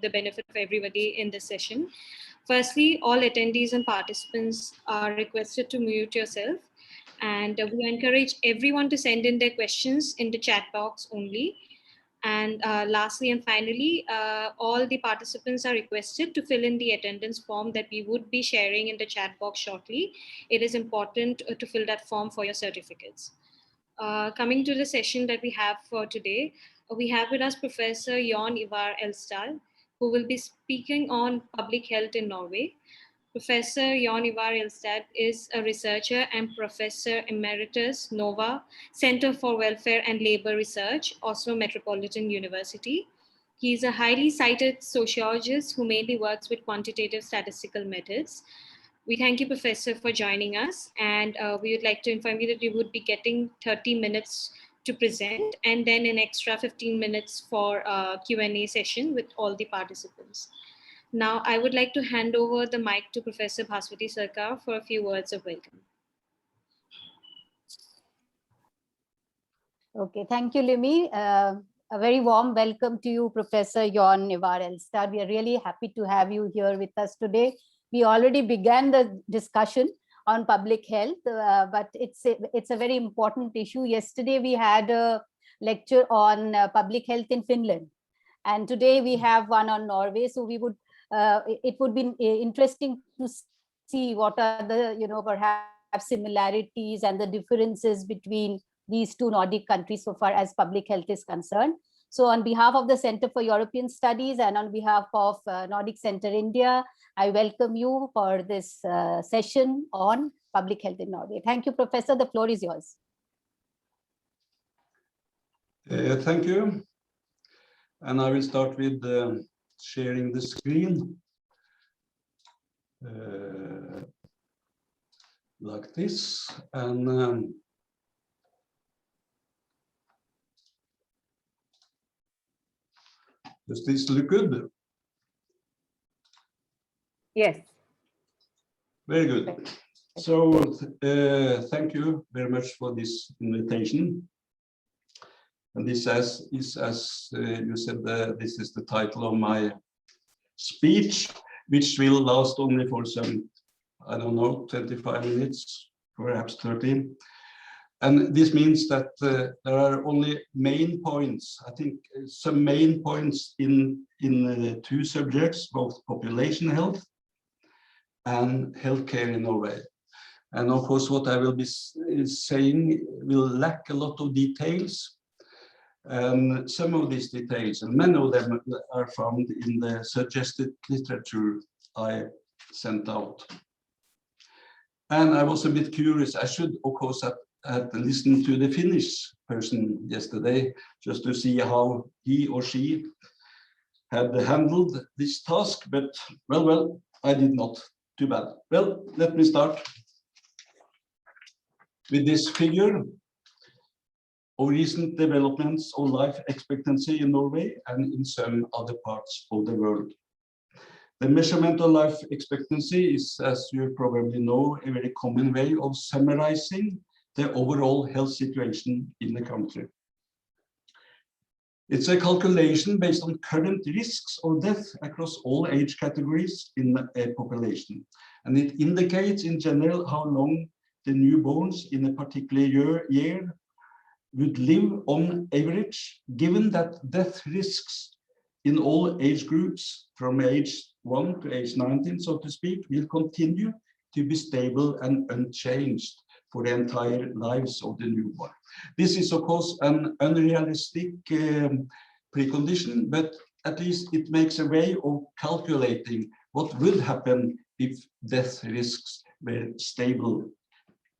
the benefit of everybody in this session. Firstly, all attendees and participants are requested to mute yourself, and we encourage everyone to send in their questions in the chat box only. And lastly and finally, all the participants are requested to fill in the attendance form that we would be sharing in the chat box shortly. It is important to fill that form for your certificates. Coming to the session that we have for today, we have with us Professor Ivar Elstad, who will be speaking on public health in Norway. Professor Ivar Elstad is a researcher and Professor Emeritus NOVA, Center for Welfare and Labor Research, Oslo Metropolitan University. He is a highly cited sociologist who mainly works with quantitative statistical methods. We thank you, Professor, for joining us. And we would like to inform you that you would be getting 30 minutes to present and then an extra 15 minutes for a Q&A session with all the participants. Now, I would like to hand over the mic to Professor Bhaswati Sarkar for a few words of welcome. Okay, thank you, Lyimee. A very warm welcome to you, Professor Ivar Elstad. We are really happy to have you here with us today. We already began the discussion on public health, but it's a very important issue. Yesterday, we had a lecture on public health in Finland, and today we have one on Norway. So we would it would be interesting to see what are the perhaps similarities and the differences between these two Nordic countries so far as public health is concerned. So on behalf of the Center for European Studies and on behalf of Nordic Center India, I welcome you for this session on public health in Norway. Thank you, Professor. The floor is yours. Thank you. And I will start with sharing the screen like this. And does this look good? Yes. Very good. So thank you very much for this invitation. And this is, as you said, this is the title of my speech, which will last only for some, I don't know, 25 minutes, perhaps 30. And this means that there are only main points, I think some main points in two subjects, both population health and healthcare in Norway. And of course, what I will be saying will lack a lot of details. And some of these details, and many of them are found in the suggested literature I sent out. And I was a bit curious. I should, of course, have listened to the Finnish person yesterday, just to see how he or she had handled this task. But, well, I did not. Too bad. Well, let me start with this figure of recent developments of life expectancy in Norway and in some other parts of the world. The measurement of life expectancy is, as you probably know, a very common way of summarizing the overall health situation in the country. It's a calculation based on current risks of death across all age categories in a population. And it indicates in general how long the newborns in a particular year would live on average, given that death risks in all age groups from age 1 to age 19, so to speak, will continue to be stable and unchanged for the entire lives of the newborn. This is, of course, an unrealistic precondition, but at least it makes a way of calculating what would happen if death risks were stable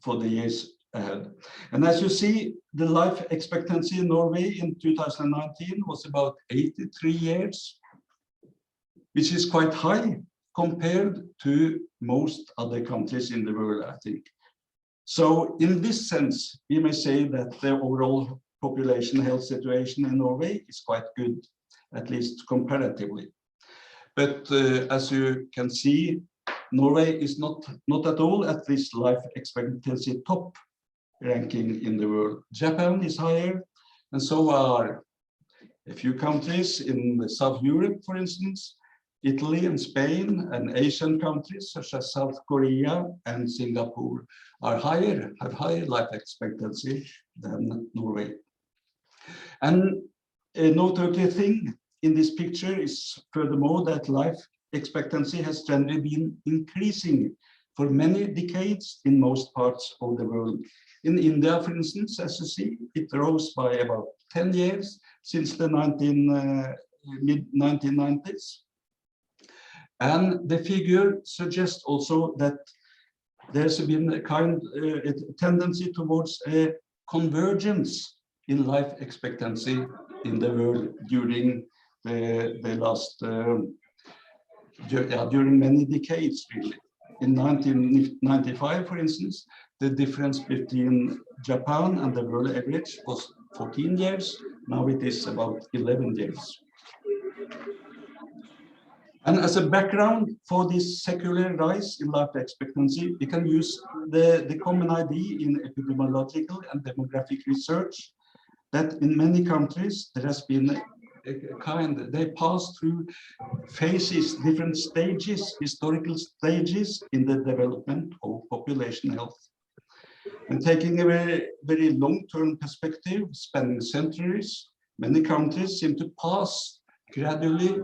for the years ahead. And as you see, the life expectancy in Norway in 2019 was about 83 years, which is quite high compared to most other countries in the world, I think. So in this sense, we may say that the overall population health situation in Norway is quite good, at least comparatively. But as you can see, Norway is not at all at this life expectancy top ranking in the world. Japan is higher, and so are A few countries in South Europe, for instance, Italy and Spain, and Asian countries such as South Korea and Singapore have higher life expectancy than Norway. And a noteworthy thing in this picture is furthermore that life expectancy has generally been increasing for many decades in most parts of the world. In India, for instance, as you see, it rose by about 10 years since the mid-1990s. And the figure suggests also that there's been a tendency towards a convergence in life expectancy in the world during the last, during many decades, really. In 1995, for instance, the difference between Japan and the world average was 14 years. Now it is about 11 years. And as a background for this secular rise in life expectancy, we can use the common idea in epidemiological and demographic research that in many countries there has been they pass through phases, different stages, historical stages in the development of population health. And taking a very long-term perspective, spanning centuries, many countries seem to pass gradually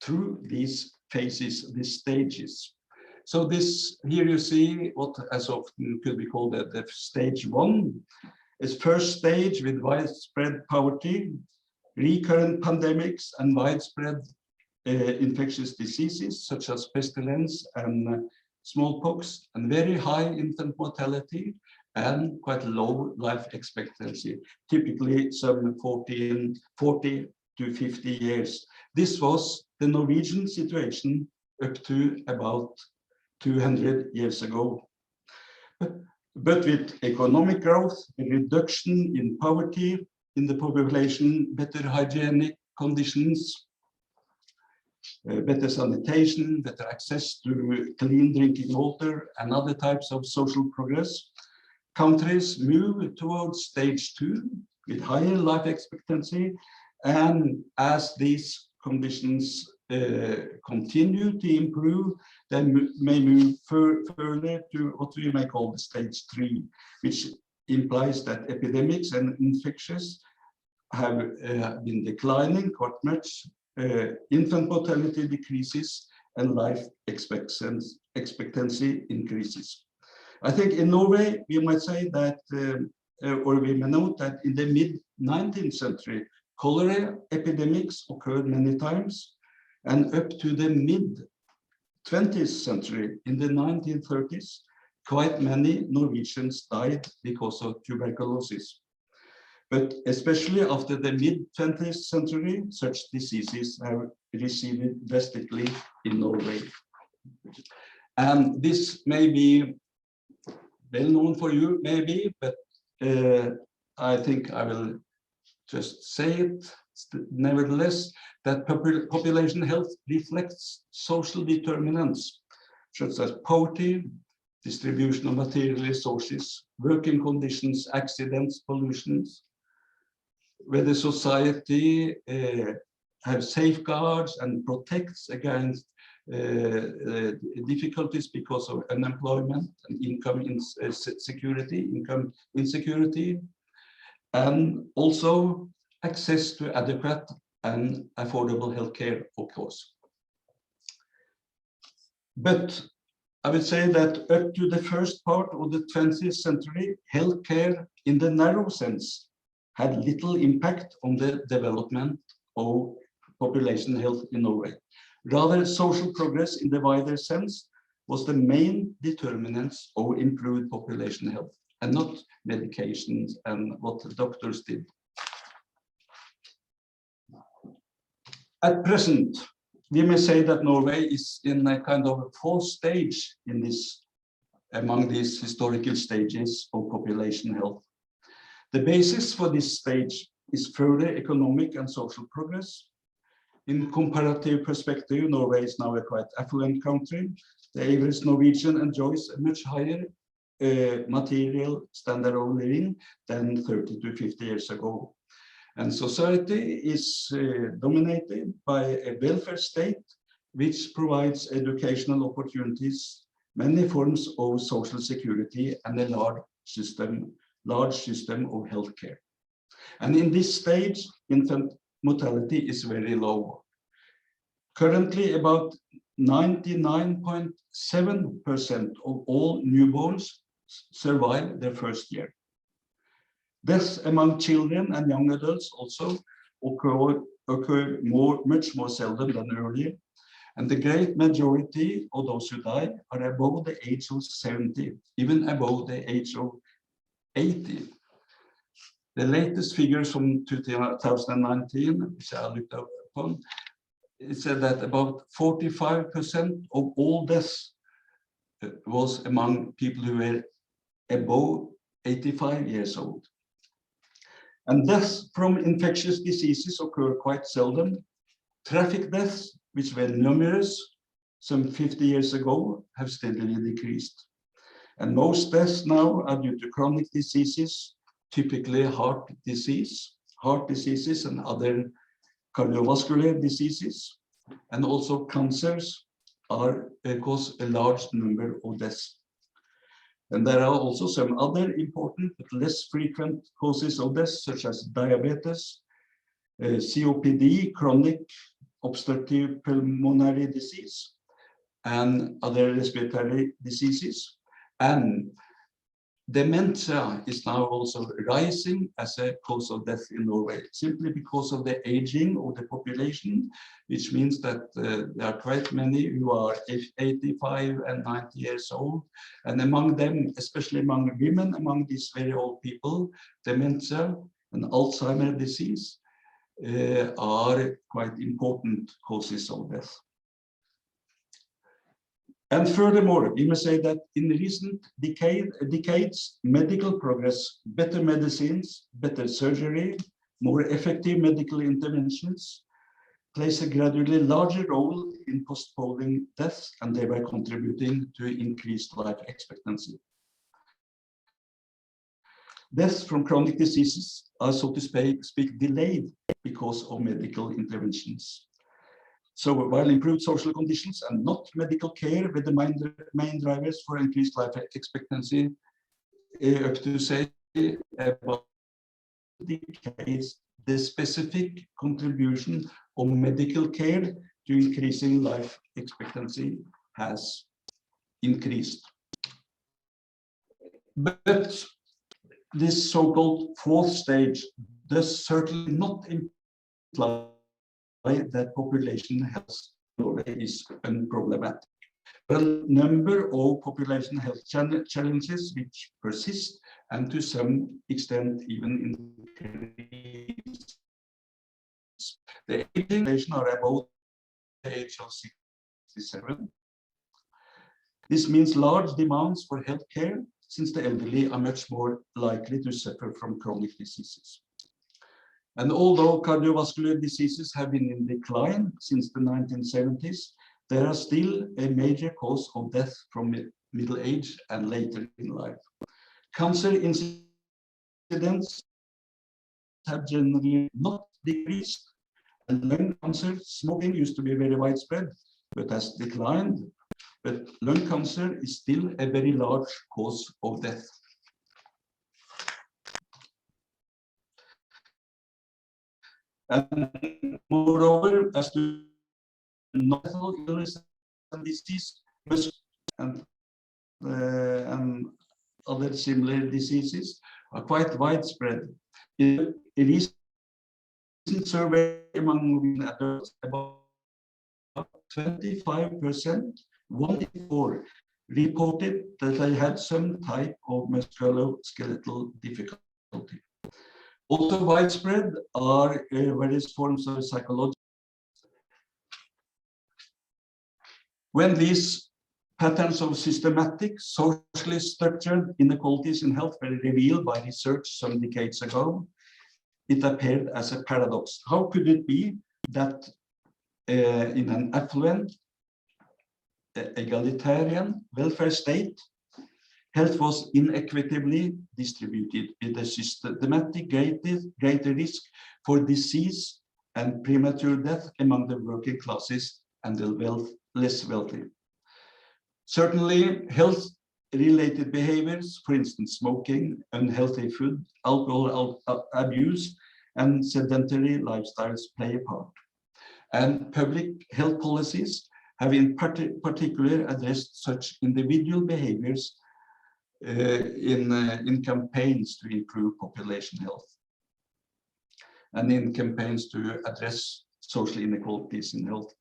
through these phases, these stages. So this here you see what as often could be called the stage 1. Its first stage with widespread poverty, recurrent pandemics, and widespread infectious diseases such as pestilence and smallpox, and very high infant mortality and quite low life expectancy, typically some 40 to 50 years. This was the Norwegian situation up to about 200 years ago. But with economic growth, a reduction in poverty in the population, better hygienic conditions, better sanitation, better access to clean drinking water, and other types of social progress, countries move towards stage 2 with higher life expectancy. And as these conditions continue to improve, then may move further to what we may call the stage 3, which implies that epidemics and infections have been declining quite much, infant mortality decreases, and life expectancy increases. I think in Norway, we might say that, or we may note that in the mid-19th century, cholera epidemics occurred many times, and up to the mid-20th century, in the 1930s, quite many Norwegians died because of tuberculosis. But especially after the mid-20th century, such diseases have receded drastically in Norway. And this may be well known for you, maybe, but I think I will just say it nevertheless, that population health reflects social determinants, such as poverty, distribution of material resources, working conditions, accidents, pollutions, whether society have safeguards and protects against difficulties because of unemployment and income insecurity, and also access to adequate and affordable healthcare, of course. But I would say that up to the first part of the 20th century, healthcare in the narrow sense had little impact on the development of population health in Norway. Rather, social progress in the wider sense was the main determinants of improved population health, and not medications and what the doctors did. At present, we may say that Norway is in a kind of fourth stage in this, among these historical stages of population health. The basis for this stage is further economic and social progress. In comparative perspective, Norway is now a quite affluent country. The average Norwegian enjoys a much higher material standard of living than 30 to 50 years ago. And society is dominated by a welfare state which provides educational opportunities, many forms of social security, and a large system of healthcare. And in this stage, infant mortality is very low. Currently, about 99.7% of all newborns survive their first year. Deaths among children and young adults also occur much more seldom than earlier. And the great majority of those who die are above the age of 70, even above the age of 80. The latest figures from 2019, which I looked up upon, it said that about 45% of all deaths was among people who were above 85 years old. And deaths from infectious diseases occur quite seldom. Traffic deaths, which were numerous some 50 years ago, have steadily decreased. And most deaths now are due to chronic diseases, typically heart diseases and other cardiovascular diseases, and also cancers cause a large number of deaths. And there are also some other important but less frequent causes of death, such as diabetes, COPD, chronic obstructive pulmonary disease, and other respiratory diseases. And dementia is now also rising as a cause of death in Norway, simply because of the aging of the population, which means that there are quite many who are 85 and 90 years old. And among them, especially among women, among these very old people, dementia and Alzheimer's disease are quite important causes of death. And furthermore, we must say that in recent decades, medical progress, better medicines, better surgery, more effective medical interventions plays a gradually larger role in postponing deaths and thereby contributing to increased life expectancy. Deaths from chronic diseases are, so to speak, delayed because of medical interventions. So while improved social conditions and not medical care were the main drivers for increased life expectancy, up to say about decades, the specific contribution of medical care to increasing life expectancy has increased. But this so-called fourth stage does certainly not imply that population health in Norway is unproblematic. There are a number of population health challenges which persist and to some extent even increase. The aging population are above the age of 67. This means large demands for health care, since the elderly are much more likely to suffer from chronic diseases. And although cardiovascular diseases have been in decline since the 1970s, there are still a major cause of death from middle age and later in life. Cancer incidents have generally not decreased, and lung cancer, smoking used to be very widespread, but has declined. But lung cancer is still a very large cause of death. And moreover, as to non-lethal illness and disease and other similar diseases are quite widespread. In a recent survey among Norwegian adults, about 25%, 1 in 4, reported that they had some type of musculoskeletal difficulty. Also widespread are various forms of psychology. When these patterns of systematic, socially structured inequalities in health were revealed by research some decades ago, it appeared as a paradox. How could it be that in an affluent, egalitarian welfare state, Health was inequitably distributed with a systematic greater risk for disease and premature death among the working classes and the less wealthy. Certainly, health-related behaviors, for instance, smoking, unhealthy food, alcohol abuse, and sedentary lifestyles play a part. And public health policies have in particular addressed such individual behaviors in campaigns to improve population health and in campaigns to address social inequalities in health.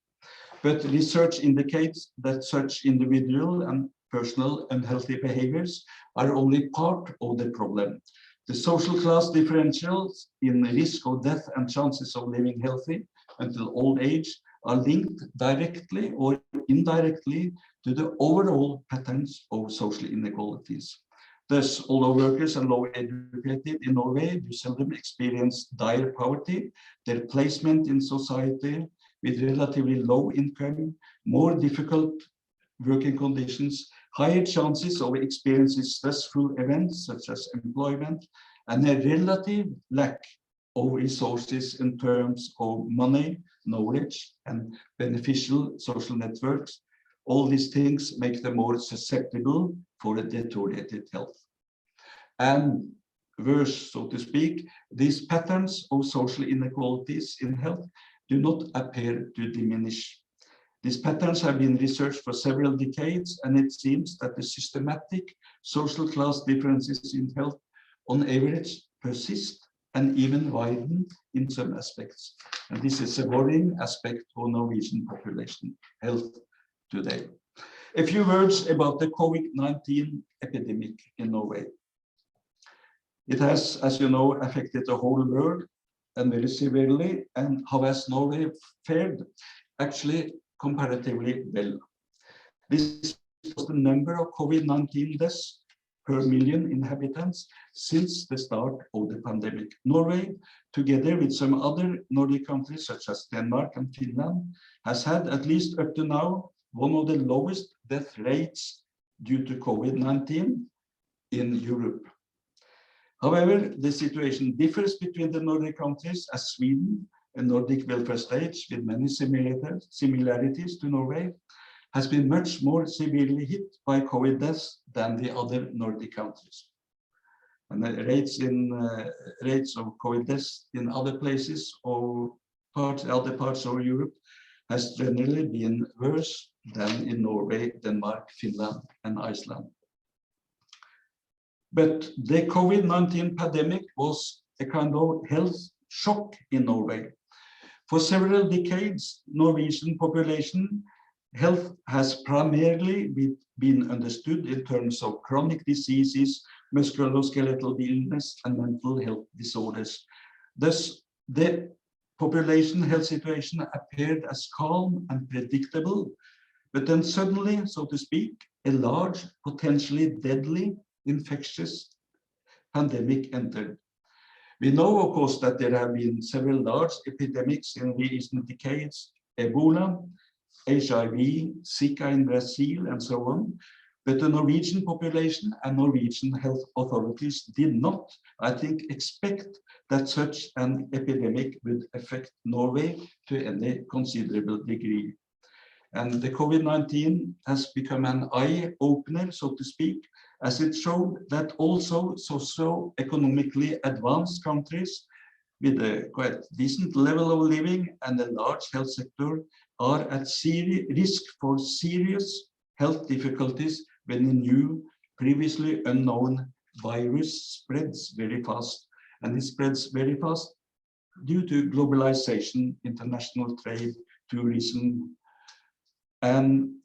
But research indicates that such individual and personal unhealthy behaviors are only part of the problem. The social class differentials in risk of death and chances of living healthy until old age are linked directly or indirectly to the overall patterns of social inequalities. Thus, although workers and low educated in Norway do seldom experience dire poverty, their placement in society with relatively low income, more difficult working conditions, higher chances of experiencing stressful events such as employment, and a relative lack of resources in terms of money, knowledge, and beneficial social networks. All these things make them more susceptible for a deteriorated health. And worse, so to speak, these patterns of social inequalities in health do not appear to diminish. These patterns have been researched for several decades, and it seems that the systematic social class differences in health on average persist and even widen in some aspects. And this is a worrying aspect of Norwegian population health today. A few words about the COVID-19 epidemic in Norway. It has, as you know, affected the whole world and very severely. And how has Norway fared? Actually, comparatively well. This was the number of COVID-19 deaths per million inhabitants since the start of the pandemic. Norway, together with some other Nordic countries such as Denmark and Finland, has had, at least up to now, one of the lowest death rates due to COVID-19 in Europe. However, the situation differs between the Nordic countries, as Sweden, a Nordic welfare state with many similarities to Norway, has been much more severely hit by COVID deaths than the other Nordic countries. And the rates of COVID deaths in other places or other parts of Europe has generally been worse than in Norway, Denmark, Finland, and Iceland. But the COVID-19 pandemic was a kind of health shock in Norway. For several decades, Norwegian population health has primarily been understood in terms of chronic diseases, musculoskeletal illness, and mental health disorders. Thus, the population health situation appeared as calm and predictable, but then suddenly, so to speak, a large, potentially deadly infectious pandemic entered. We know, of course, that there have been several large epidemics in recent decades, Ebola, HIV, Zika in Brazil, and so on. But the Norwegian population and Norwegian health authorities did not, I think, expect that such an epidemic would affect Norway to any considerable degree. And the COVID-19 has become an eye-opener, so to speak, as it showed that also socio-economically advanced countries with a quite decent level of living and a large health sector are at risk for serious health difficulties when a new, previously unknown virus spreads very fast. And it spreads very fast due to globalization, international trade, tourism, and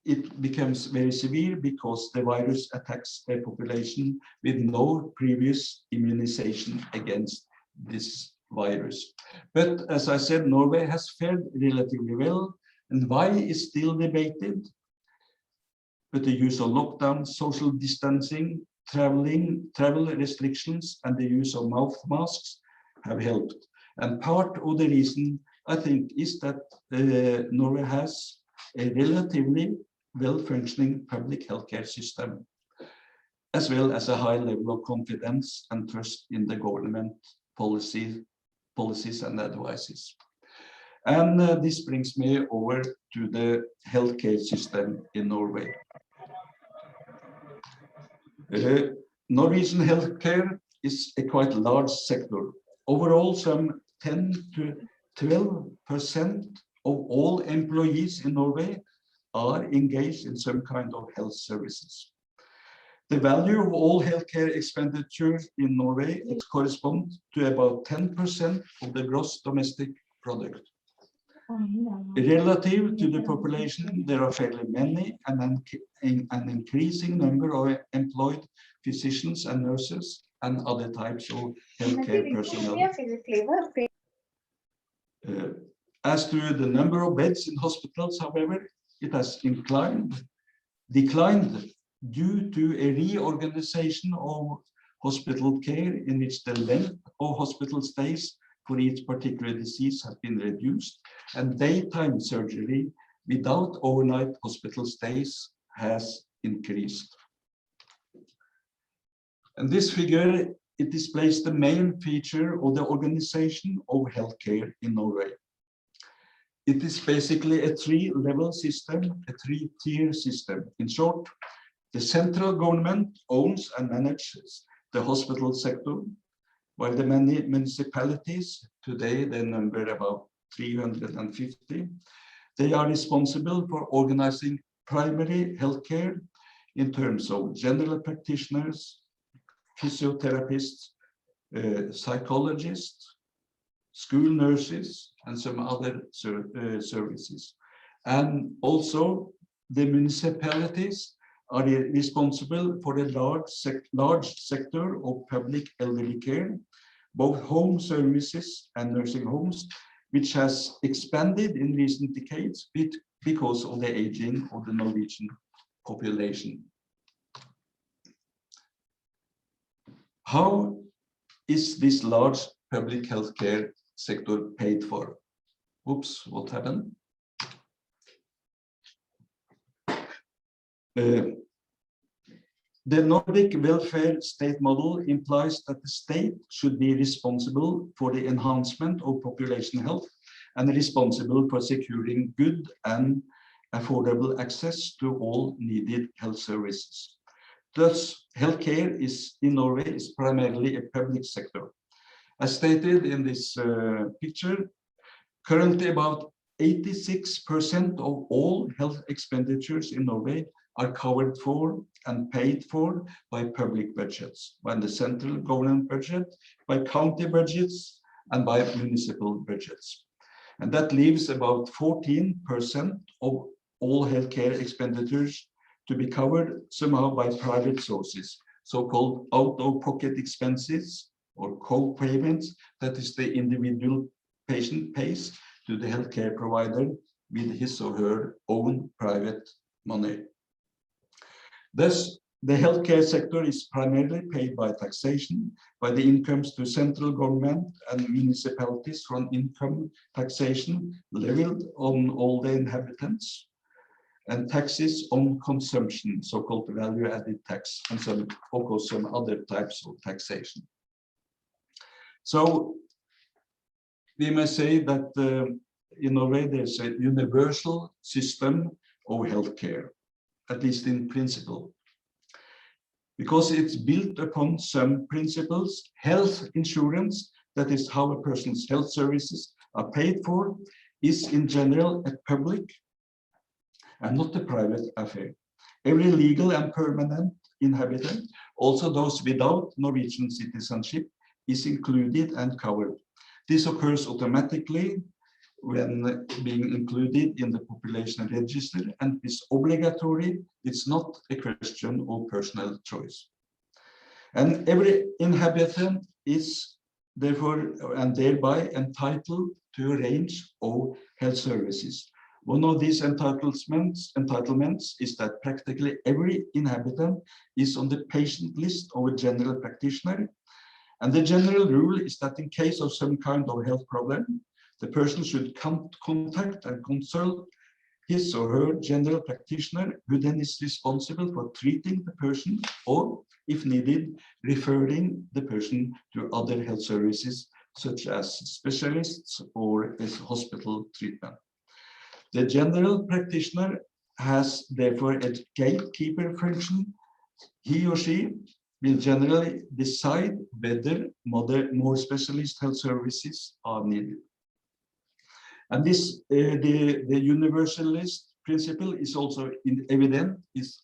it becomes very severe because the virus attacks a population with no previous immunization against this virus. But as I said, Norway has fared relatively well, and why is still debated. But the use of lockdown, social distancing, travel restrictions, and the use of mouth masks have helped. And part of the reason, I think, is that Norway has a relatively well-functioning public healthcare system. as well as a high level of confidence and trust in the government policies and advices. And this brings me over to the healthcare system in Norway. Norwegian healthcare is a quite large sector. Overall, some 10 to 12% of all employees in Norway are engaged in some kind of health services. The value of all healthcare expenditures in Norway corresponds to about 10% of the gross domestic product. Relative to the population, there are fairly many and an increasing number of employed physicians and nurses and other types of healthcare personnel. As to the number of beds in hospitals, however, it has declined due to a reorganization of hospital care in which the length of hospital stays for each particular disease has been reduced, and daytime surgery without overnight hospital stays has increased. And this figure, it displays the main feature of the organization of healthcare in Norway. It is basically a three-level system, a three-tier system. In short, the central government owns and manages the hospital sector, while the many municipalities, today they number about 350, they are responsible for organizing primary healthcare in terms of general practitioners, physiotherapists, psychologists, school nurses, and some other services. And also the municipalities are responsible for a large sector of public elderly care, both home services and nursing homes, which has expanded in recent decades because of the aging of the Norwegian population. How is this large public healthcare sector paid for? Oops, what happened? The Nordic welfare state model implies that the state should be responsible for the enhancement of population health and responsible for securing good and affordable access to all needed health services. Thus, healthcare in Norway is primarily a public sector. As stated in this picture, currently about 86% of all health expenditures in Norway are covered for and paid for by public budgets, by the central government budget, by county budgets, and by municipal budgets. And that leaves about 14% of all healthcare expenditures to be covered somehow by private sources, so-called out-of-pocket expenses or co-payments, that is the individual patient pays to the healthcare provider with his or her own private money. Thus, the healthcare sector is primarily paid by taxation, by the incomes to central government and municipalities from income taxation levied on all the inhabitants, and taxes on consumption, so-called value-added tax, and some, of course, some other types of taxation. So we may say that in Norway there's a universal system of healthcare, at least in principle, because it's built upon some principles. Health insurance, that is how a person's health services are paid for, is in general a public and not a private affair. Every legal and permanent inhabitant, also those without Norwegian citizenship, is included and covered. This occurs automatically when being included in the population register and is obligatory. It's not a question of personal choice. And every inhabitant is therefore and thereby entitled to a range of health services. One of these entitlements is that practically every inhabitant is on the patient list of a general practitioner. And the general rule is that in case of some kind of health problem, the person should contact and consult his or her general practitioner, who then is responsible for treating the person or, if needed, referring the person to other health services, such as specialists or as hospital treatment. The general practitioner has therefore a gatekeeper function. He or she will generally decide whether more specialist health services are needed. And this, the universalist principle is also evident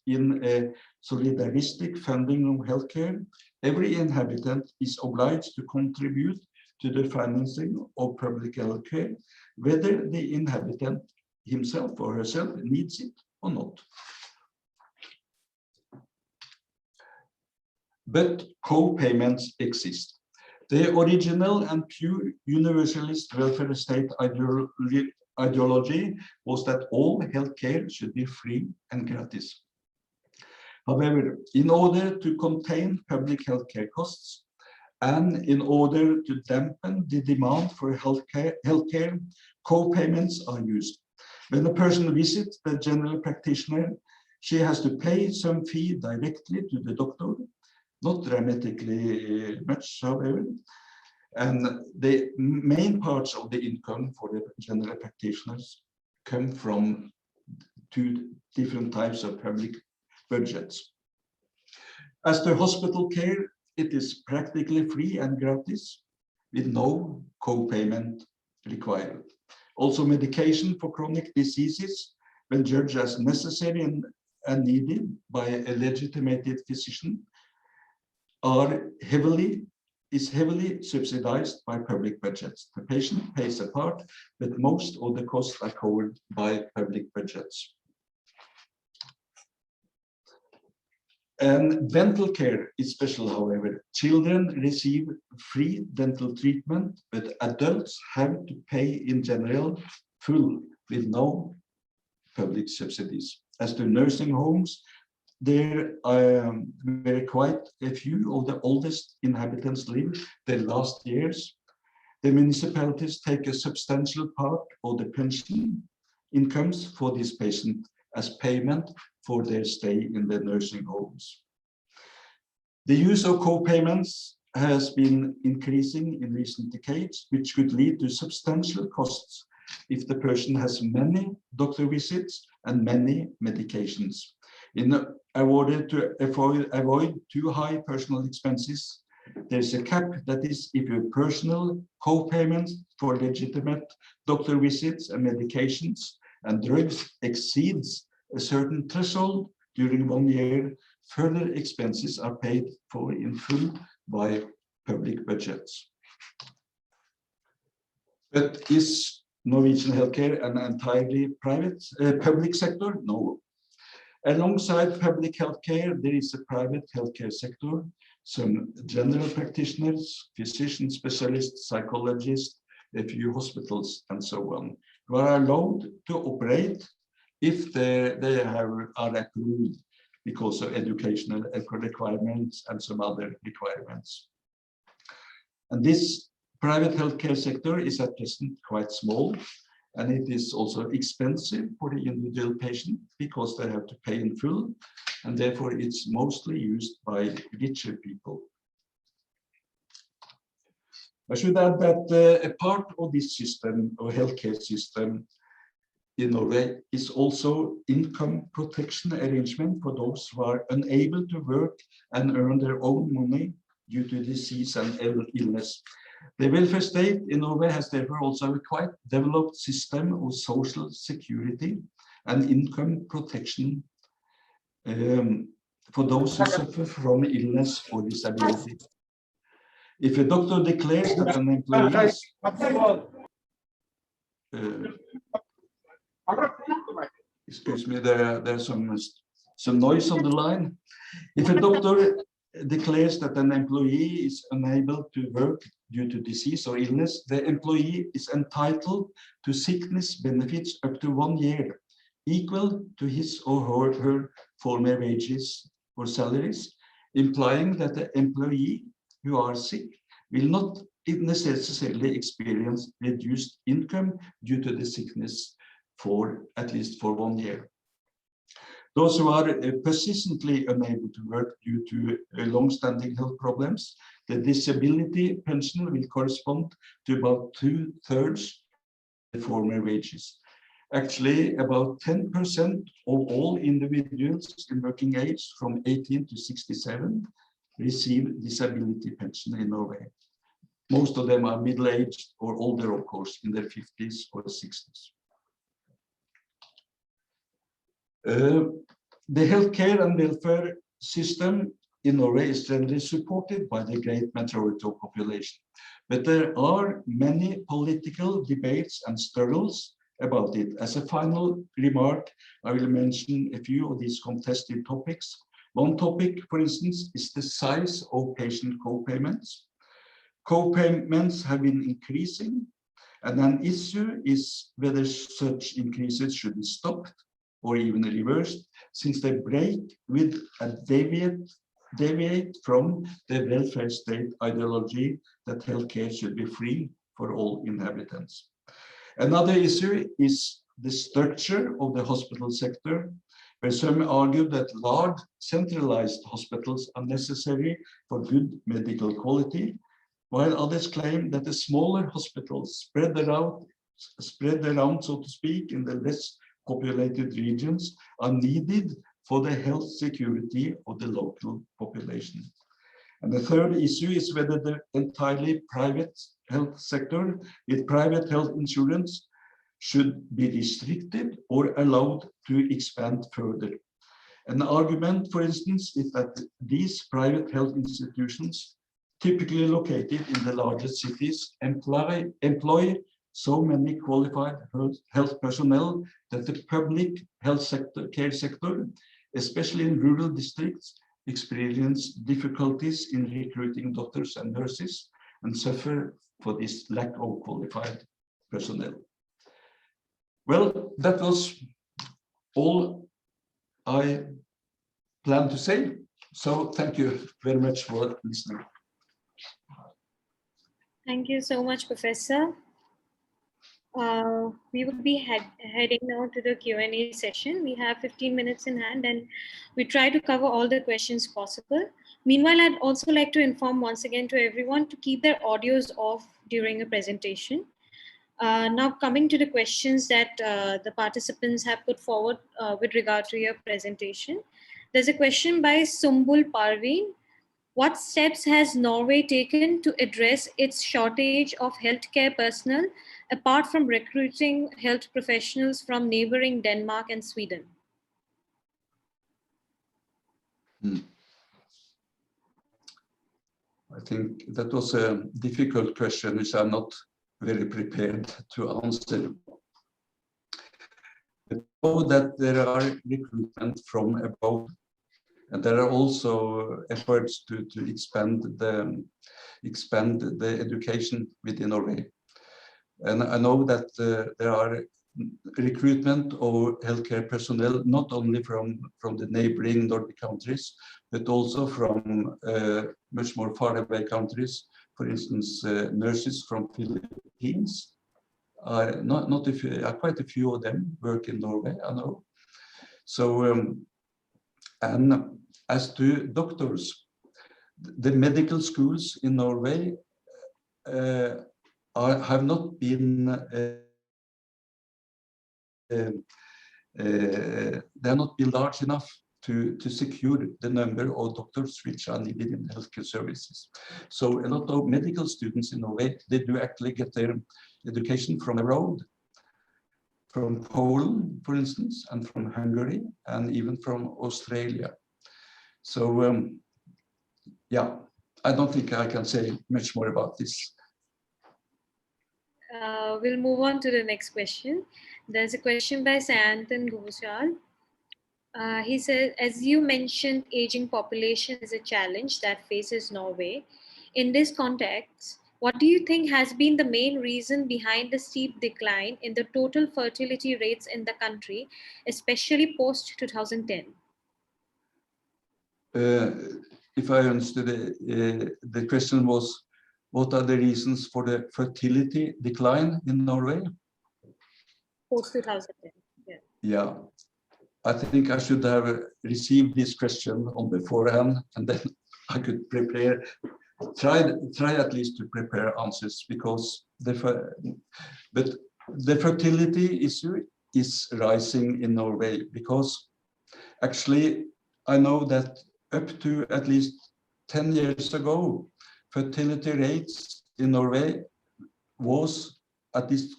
in a solidaristic funding of healthcare. Every inhabitant is obliged to contribute to the financing of public healthcare, whether the inhabitant himself or herself needs it or not. But co-payments exist. The original and pure universalist welfare state ideology was that all healthcare should be free and gratis. However, in order to contain public healthcare costs and in order to dampen the demand for healthcare, co-payments are used. When a person visits the general practitioner, she has to pay some fee directly to the doctor, not dramatically much, however, and the main parts of the income for the general practitioners come from two different types of public budgets. As to hospital care, it is practically free and gratis, with no co-payment required. Also, medication for chronic diseases, when judged as necessary and needed by a legitimated physician, is heavily subsidized by public budgets. The patient pays a part, but most of the costs are covered by public budgets. And dental care is special, however. Children receive free dental treatment, but adults have to pay in general full with no public subsidies. As to nursing homes, there were quite a few of the oldest inhabitants live their last years. The municipalities take a substantial part of the pension incomes for these patients as payment for their stay in the nursing homes. The use of co-payments has been increasing in recent decades, which could lead to substantial costs if the person has many doctor visits and many medications. In order to avoid too high personal expenses, there's a cap, that is, if your personal co-payments for legitimate doctor visits and medications and drugs exceeds a certain threshold during 1 year, further expenses are paid for in full by public budgets. But is Norwegian healthcare an entirely public sector? No. Alongside public healthcare, there is a private healthcare sector. Some general practitioners, physicians, specialists, psychologists, a few hospitals, and so on, who are allowed to operate if they are approved because of educational requirements and some other requirements. And this private healthcare sector is at present quite small, and it is also expensive for the individual patient because they have to pay in full, and therefore it's mostly used by richer people. I should add that a part of this system, or healthcare system in Norway, is also income protection arrangement for those who are unable to work and earn their own money due to disease and illness. The welfare state in Norway has therefore also a quite developed system of social security and income protection for those who suffer from illness or disability. If a doctor declares that an employee is, excuse me, there's some noise on the line. If a doctor declares that an employee is unable to work due to disease or illness, the employee is entitled to sickness benefits up to 1 year, equal to his or her former wages or salaries, implying that the employee who are sick will not necessarily experience reduced income due to the sickness for at least for 1 year. Those who are persistently unable to work due to long-standing health problems, the disability pension will correspond to about 2/3 of the former wages. Actually, about 10% of all individuals in working age from 18 to 67 receive disability pension in Norway. Most of them are middle-aged or older, of course, in their 50s or 60s. The healthcare and welfare system in Norway is generally supported by the great majority of population. But there are many political debates and struggles about it. As a final remark, I will mention a few of these contested topics. One topic, for instance, is the size of patient co-payments. Co-payments have been increasing, and an issue is whether such increases should be stopped or even reversed, since they break with and deviate from the welfare state ideology that healthcare should be free for all inhabitants. Another issue is the structure of the hospital sector, where some argue that large centralized hospitals are necessary for good medical quality, while others claim that the smaller hospitals spread around, so to speak, in the less populated regions are needed for the health security of the local population. And the third issue is whether the entirely private health sector with private health insurance should be restricted or allowed to expand further. An argument, for instance, is that these private health institutions, typically located in the largest cities, employ so many qualified health personnel that the public health care sector, especially in rural districts, experience difficulties in recruiting doctors and nurses and suffer for this lack of qualified personnel. Well, that was all I planned to say. So thank you very much for listening. Thank you so much, Professor. We will be heading now to the Q&A session. We have 15 minutes in hand and we try to cover all the questions possible. Meanwhile, I'd also like to inform once again to everyone to keep their audios off during a presentation. Now coming to the questions that the participants have put forward with regard to your presentation. There's a question by Sumbul Parveen. What steps has Norway taken to address its shortage of healthcare personnel, apart from recruiting health professionals from neighboring Denmark and Sweden? I think that was a difficult question, which I'm not very prepared to answer. I know that there are recruitment from abroad, and there are also efforts to expand the education within Norway. And I know that there are recruitment of healthcare personnel, not only from the neighboring Nordic countries, but also from much more far away countries. For instance, nurses from Philippines. Quite a few of them work in Norway, I know. So, and as to doctors, the medical schools in Norway have not been they are not been large enough to secure the number of doctors which are needed in healthcare services. So a lot of medical students in Norway, they do actually get their education from abroad, from Poland, for instance, and from Hungary, and even from Australia. So yeah, I don't think I can say much more about this. We'll move on to the next question. There's a question by Sayantan Ghoshal. He says, as you mentioned, aging population is a challenge that faces Norway. In this context, what do you think has been the main reason behind the steep decline in the total fertility rates in the country, especially post-2010? If I understood it, the question was, what are the reasons for the fertility decline in Norway? post 2010. Yeah. Yeah, I think I should have received this question on beforehand, and then I could try at least to prepare answers, because but the fertility issue is rising in Norway, because actually I know that up to at least 10 years ago, fertility rates in Norway was at least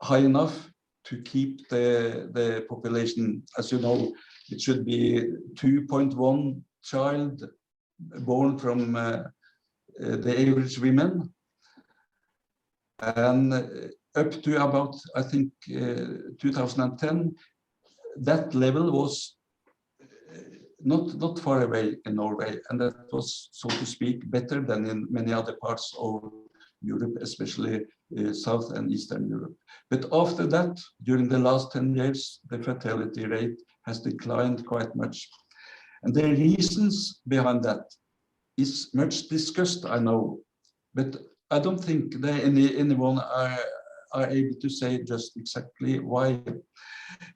high enough to keep the population. As you know, it should be 2.1 child born from the average women, and up to about, I think, 2010, that level was not far away in Norway, and that was, so to speak, better than in many other parts of Europe, especially South and Eastern Europe. But after that, during the last 10 years, the fertility rate has declined quite much. And the reasons behind that is much discussed, I know, but I don't think anyone are able to say just exactly why.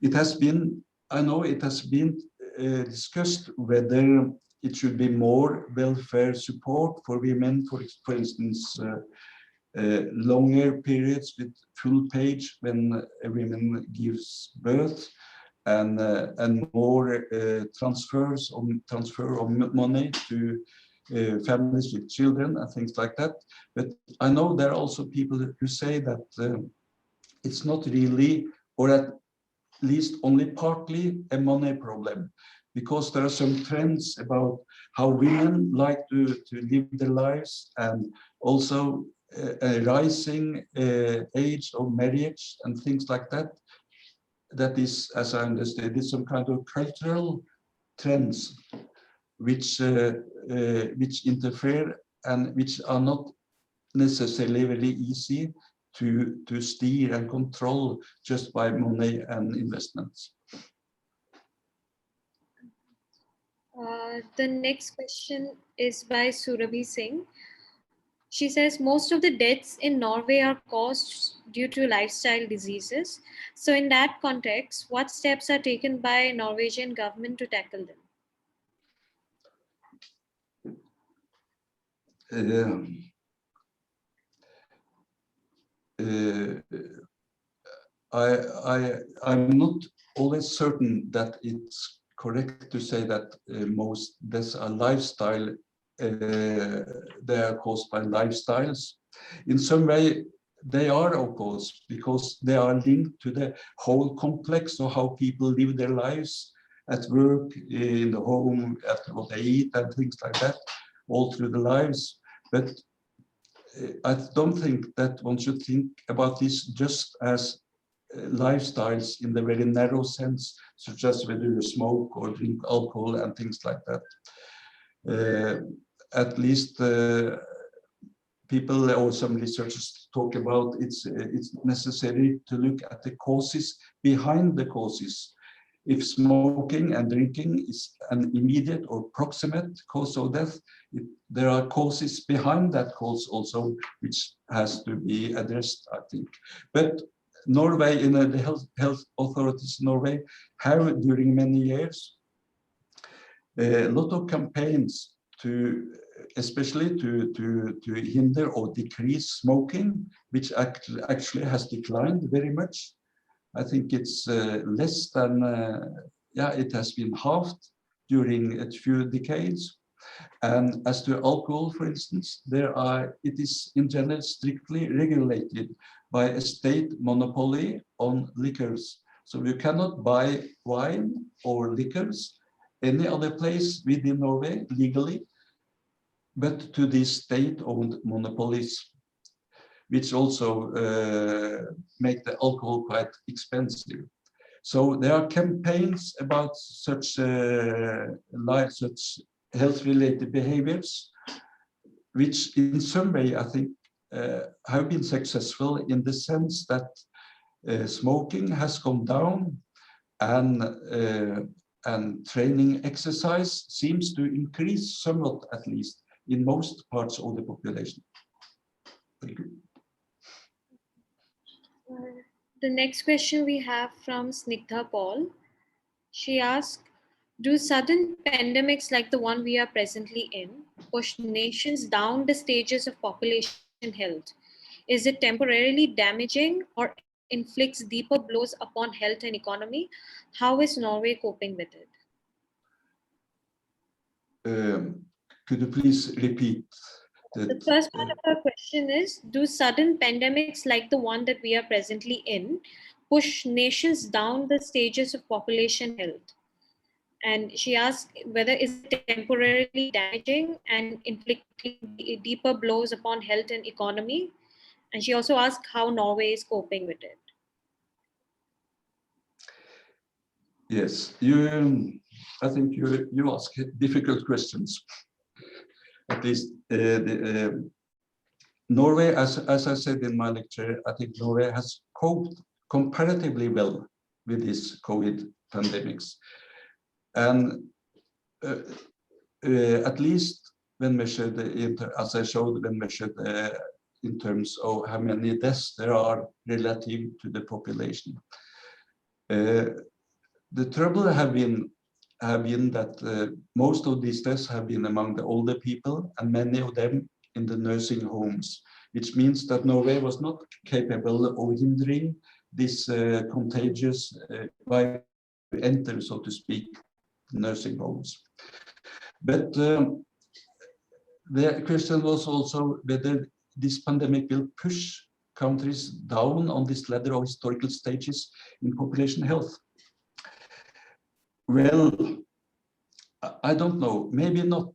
It has been, I know it has been discussed whether it should be more welfare support for women, for instance, longer periods with full page when a woman gives birth, and more transfer of money to families with children and things like that. But I know there are also people who say that it's not really, or at least only partly, a money problem, because there are some trends about how women like to live their lives, and also a rising age of marriage and things like that. That is, as I understand, it's some kind of cultural trends which interfere, and which are not necessarily very easy to steer and control just by money and investments. The next question is by Surabhi Singh. She says most of the deaths in Norway are caused due to lifestyle diseases. So in that context, what steps are taken by Norwegian government to tackle them? I'm not always certain that it's correct to say that most deaths are lifestyle. They are caused by lifestyles. In some way, they are, of course, because they are linked to the whole complex of how people live their lives at work, in the home, at what they eat, and things like that, all through the lives. But I don't think that one should think about this just as lifestyles in the very narrow sense, such as whether you smoke or drink alcohol and things like that. At least people or some researchers talk about it's necessary to look at the causes behind the causes. If smoking and drinking is an immediate or proximate cause of death, there are causes behind that cause also, which has to be addressed, I think. But Norway, the health authorities in Norway have, during many years, a lot of campaigns especially to hinder or decrease smoking, which actually has declined very much. I think it's less than, it has been halved during a few decades. And as to alcohol, for instance, it is in general strictly regulated by a state monopoly on liquors. So you cannot buy wine or liquors any other place within Norway legally, but to these state-owned monopolies, which also make the alcohol quite expensive. So there are campaigns about such health-related behaviors, which in some way, I think, have been successful in the sense that smoking has gone down, and training exercise seems to increase somewhat, at least, in most parts of the population. Thank you. The next question we have from Snigdha Paul. She asked, do sudden pandemics like the one we are presently in push nations down the stages of population health? Is it temporarily damaging or inflicts deeper blows upon health and economy? How is Norway coping with it? Could you please repeat that? The first part of her question is, do sudden pandemics like the one that we are presently in push nations down the stages of population health? And she asked whether is it temporarily damaging and inflicting deeper blows upon health and economy. And she also asked how Norway is coping with it. Yes, I think you ask difficult questions. At least Norway, as I said in my lecture, I think Norway has coped comparatively well with these COVID pandemics. And at least when measured, as I showed, when measured in terms of how many deaths there are relative to the population. The trouble have been that most of these deaths have been among the older people, and many of them in the nursing homes, which means that Norway was not capable of hindering this contagious virus to enter, so to speak, nursing homes. But the question was also whether this pandemic will push countries down on this ladder of historical stages in population health. Well, I don't know, maybe not,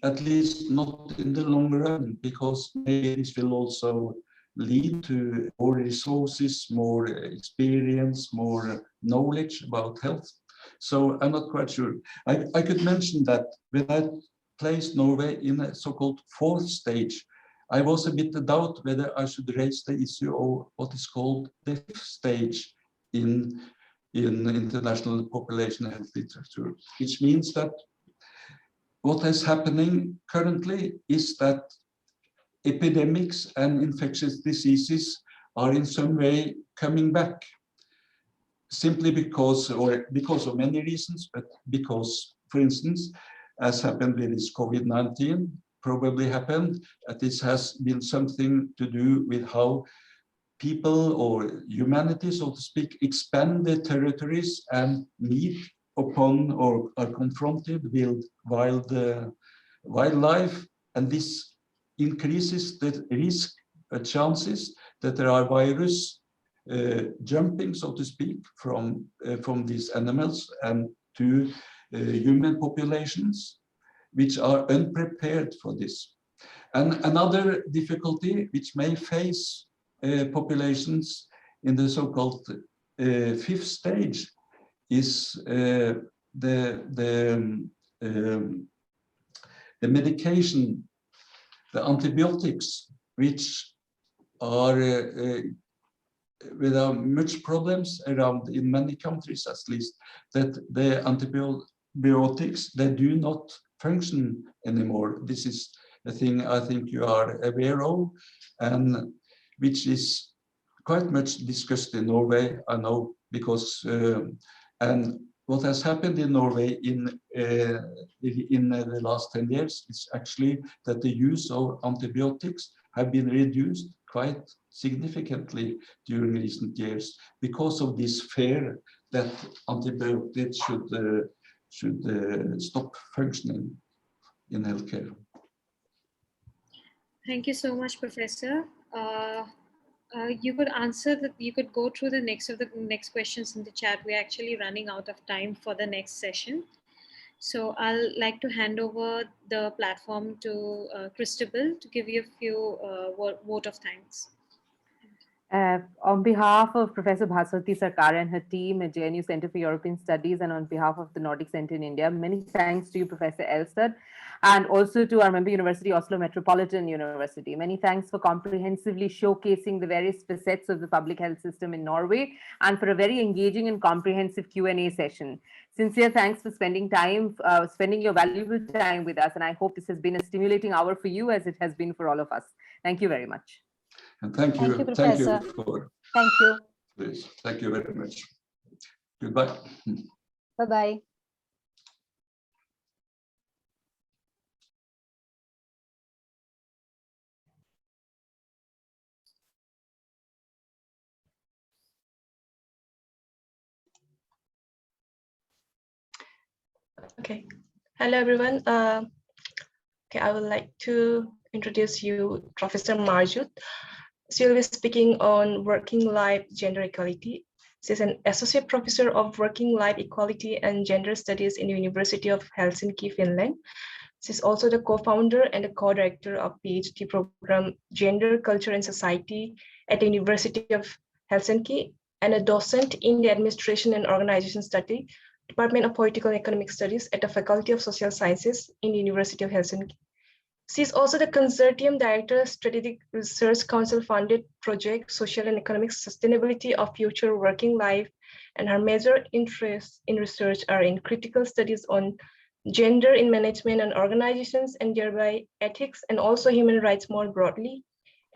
at least not in the long run, because maybe this will also lead to more resources, more experience, more knowledge about health. So I'm not quite sure. I could mention that when I placed Norway in a so-called fourth stage, I was a bit in doubt whether I should raise the issue of what is called the fifth stage in international population health literature, which means that what is happening currently is that epidemics and infectious diseases are in some way coming back, simply because of many reasons, but because, for instance, as happened with this COVID-19, probably happened that this has been something to do with how people or humanity, so to speak, expand their territories and meet upon or are confronted with wildlife, and this increases the risk, chances that there are virus jumping, so to speak, from these animals and to human populations, which are unprepared for this. And another difficulty which may face populations in the so-called fifth stage is the medication, the antibiotics, which are without much problems around in many countries, at least, that the antibiotics, they do not function anymore. This is a thing I think you are aware of, and which is quite much discussed in Norway, I know, because and what has happened in Norway in the last 10 years is actually that the use of antibiotics have been reduced quite significantly during recent years because of this fear that antibiotics should stop functioning in healthcare. Thank you so much, Professor. You could answer that. You could go through the next questions in the chat. We're actually running out of time for the next session. So I'll like to hand over the platform to Christabel to give you a few vote of thanks. On behalf of Professor Bhaswati, Sarkar and her team at JNU Center for European Studies, and on behalf of the Nordic Center in India, many thanks to you, Professor Elstad, and also to our member university, Oslo Metropolitan University. Many thanks for comprehensively showcasing the various facets of the public health system in Norway, and for a very engaging and comprehensive Q&A session. Sincere thanks for spending your valuable time with us, and I hope this has been a stimulating hour for you as it has been for all of us. Thank you very much. And thank you, Professor. Thank you. Thank you. Please. Thank you very much. Goodbye. Bye-bye. Okay. Hello, everyone. Okay, I would like to introduce you Professor Marjut. She will be speaking on working life gender equality. She's an associate professor of working life equality and gender studies in the University of Helsinki, Finland. She's also the co-founder and the co-director of PhD program Gender, Culture and Society at the University of Helsinki, and a docent in the Administration and Organization Study, Department of Political and Economic Studies at the Faculty of Social Sciences in the University of Helsinki. She's also the Consortium Director, Strategic Research Council funded project, Social and Economic Sustainability of Future Working Life, and her major interests in research are in critical studies on gender in management and organizations, and thereby ethics and also human rights more broadly.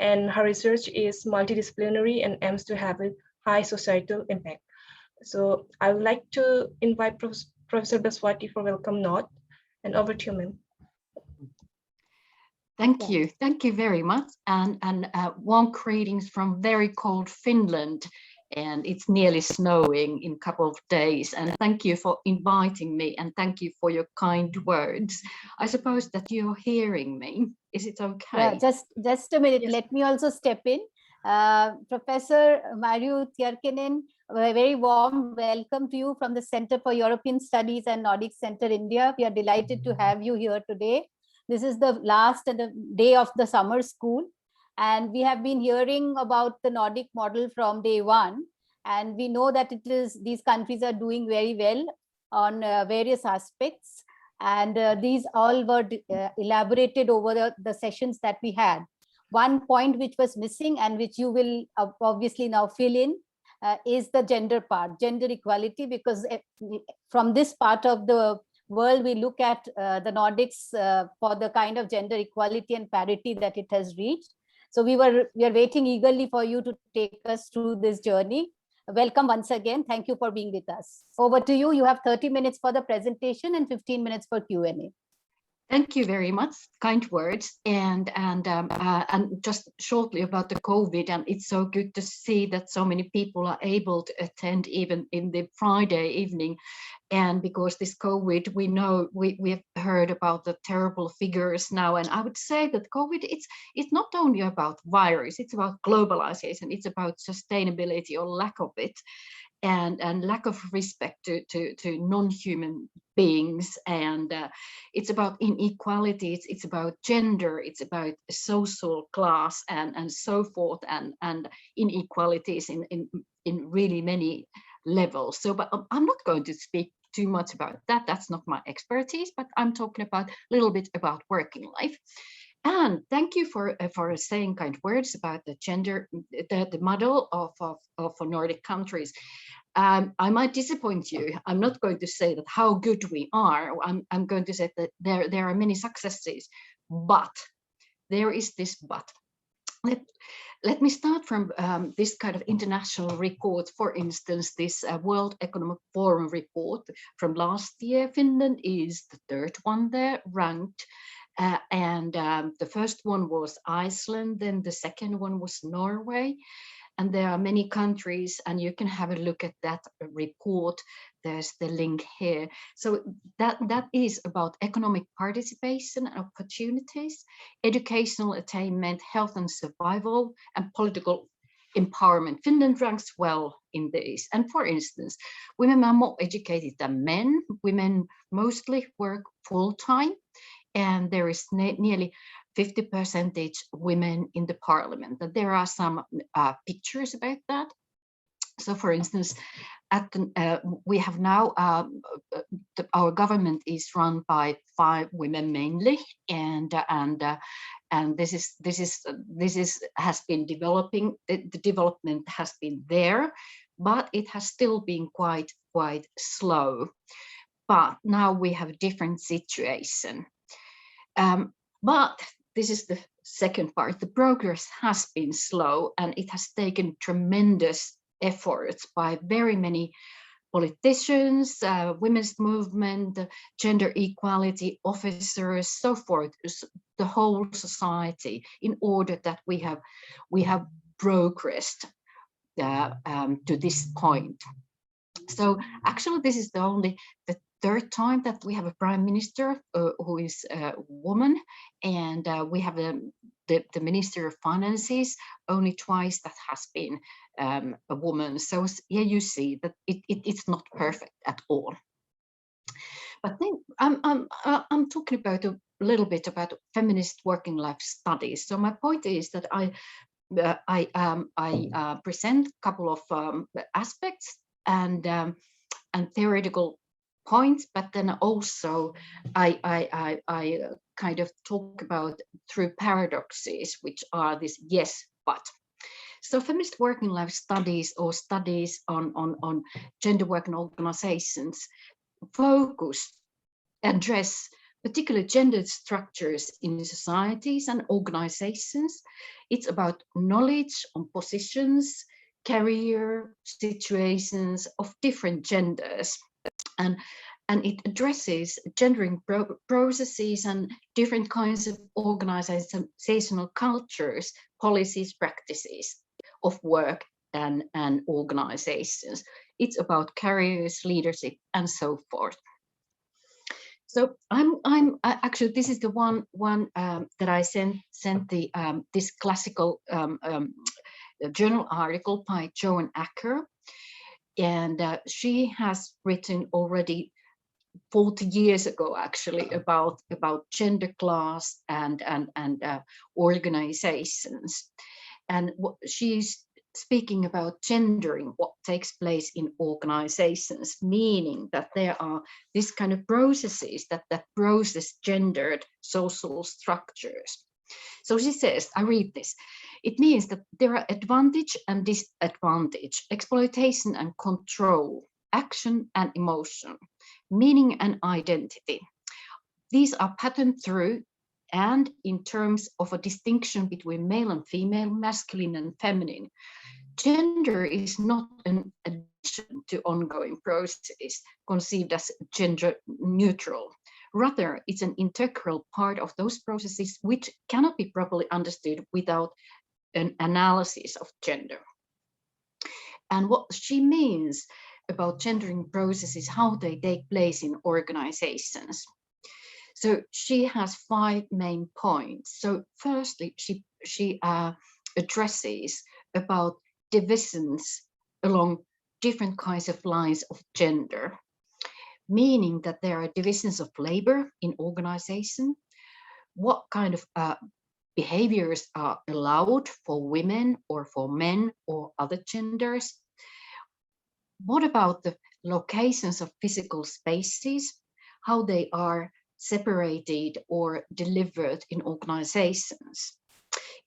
And her research is multidisciplinary and aims to have a high societal impact. So I would like to invite Professor Baswati for welcome note, and over to you, ma'am. Thank you. Thank you very much. And warm greetings from very cold Finland. And it's nearly snowing in a couple of days. And thank you for inviting me, and thank you for your kind words. I suppose that you're hearing me. Is it okay? Yeah, just a minute. Yes. Let me also step in. Professor Marjut Jyrkinen, a very warm welcome to you from the Center for European Studies and Nordic Center, India. We are delighted to have you here today. This is the last day of the summer school, and we have been hearing about the Nordic model from day one, and we know that these countries are doing very well on various aspects, and these all were elaborated over the sessions that we had. One point which was missing, and which you will obviously now fill in, is the gender part, gender equality, because from this part of the world, we look at the Nordics for the kind of gender equality and parity that it has reached. So we are waiting eagerly for you to take us through this journey. Welcome once again. Thank you for being with us. Over to you. You have 30 minutes for the presentation and 15 minutes for Q&A. Thank you very much, kind words, and just shortly about the COVID. And it's so good to see that so many people are able to attend even in the Friday evening. And because this COVID, we know we've heard about the terrible figures now. And I would say that COVID, it's not only about virus, it's about globalization, it's about sustainability or lack of it. And lack of respect to non-human beings, and it's about inequality, it's about gender, it's about social class and so forth, and inequalities in really many levels. So, but I'm not going to speak too much about that. That's not my expertise, but I'm talking about a little bit about working life. And thank you for saying kind words about the gender, the model of Nordic countries. I might disappoint you. I'm not going to say that how good we are. I'm going to say that there are many successes, but there is this but. Let me start from this kind of international report. For instance, this World Economic Forum report from last year. Finland is the third one there, ranked. And the first one was Iceland, then the second one was Norway. And there are many countries, and you can have a look at that report. There's the link here. So that is about economic participation and opportunities, educational attainment, health and survival, and political empowerment. Finland ranks well in these. And for instance, women are more educated than men. Women mostly work full-time, and there is nearly 50% women in the parliament. And there are some pictures about that. So for instance, we have now, our government is run by 5 women mainly, and this has been developing. The development has been there, but it has still been quite slow. But now we have a different situation. But this is the second part. The progress has been slow, and it has taken tremendous efforts by very many politicians, women's movement, gender equality officers, so forth, the whole society, in order that we have progressed to this point. So actually, this is the third time that we have a prime minister who is a woman, and we have the minister of finances only twice that has been a woman. So here you see that it's not perfect at all. But then I'm talking about a little bit about feminist working life studies. So my point is that I present a couple of aspects and theoretical points, but then also I kind of talk about through paradoxes, which are this yes, but. So feminist working life studies, or studies on gender work and organizations, focus, address particular gendered structures in societies and organizations. It's about knowledge on positions, career situations of different genders, and it addresses gendering processes and different kinds of organizational cultures, policies, practices of work and organizations. It's about careers, leadership, and so forth. So I'm actually, this is the one that I sent this classical journal article by Joan Acker, and she has written already 40 years ago, actually, about gender class and organizations, and what she's speaking about gendering, what takes place in organizations, meaning that there are this kind of processes that process gendered social structures. So she says, I read this, it means that there are advantage and disadvantage, exploitation and control, action and emotion, meaning and identity. These are patterned through and in terms of a distinction between male and female, masculine and feminine. Gender is not an addition to ongoing processes conceived as gender neutral. Rather, it's an integral part of those processes which cannot be properly understood without an analysis of gender. And what she means about gendering processes, how they take place in organizations. So she has 5 main points. So firstly, she addresses about divisions along different kinds of lines of gender, meaning that there are divisions of labor in organization, what kind of behaviors are allowed for women or for men or other genders. What about the locations of physical spaces, how they are separated or delivered in organizations.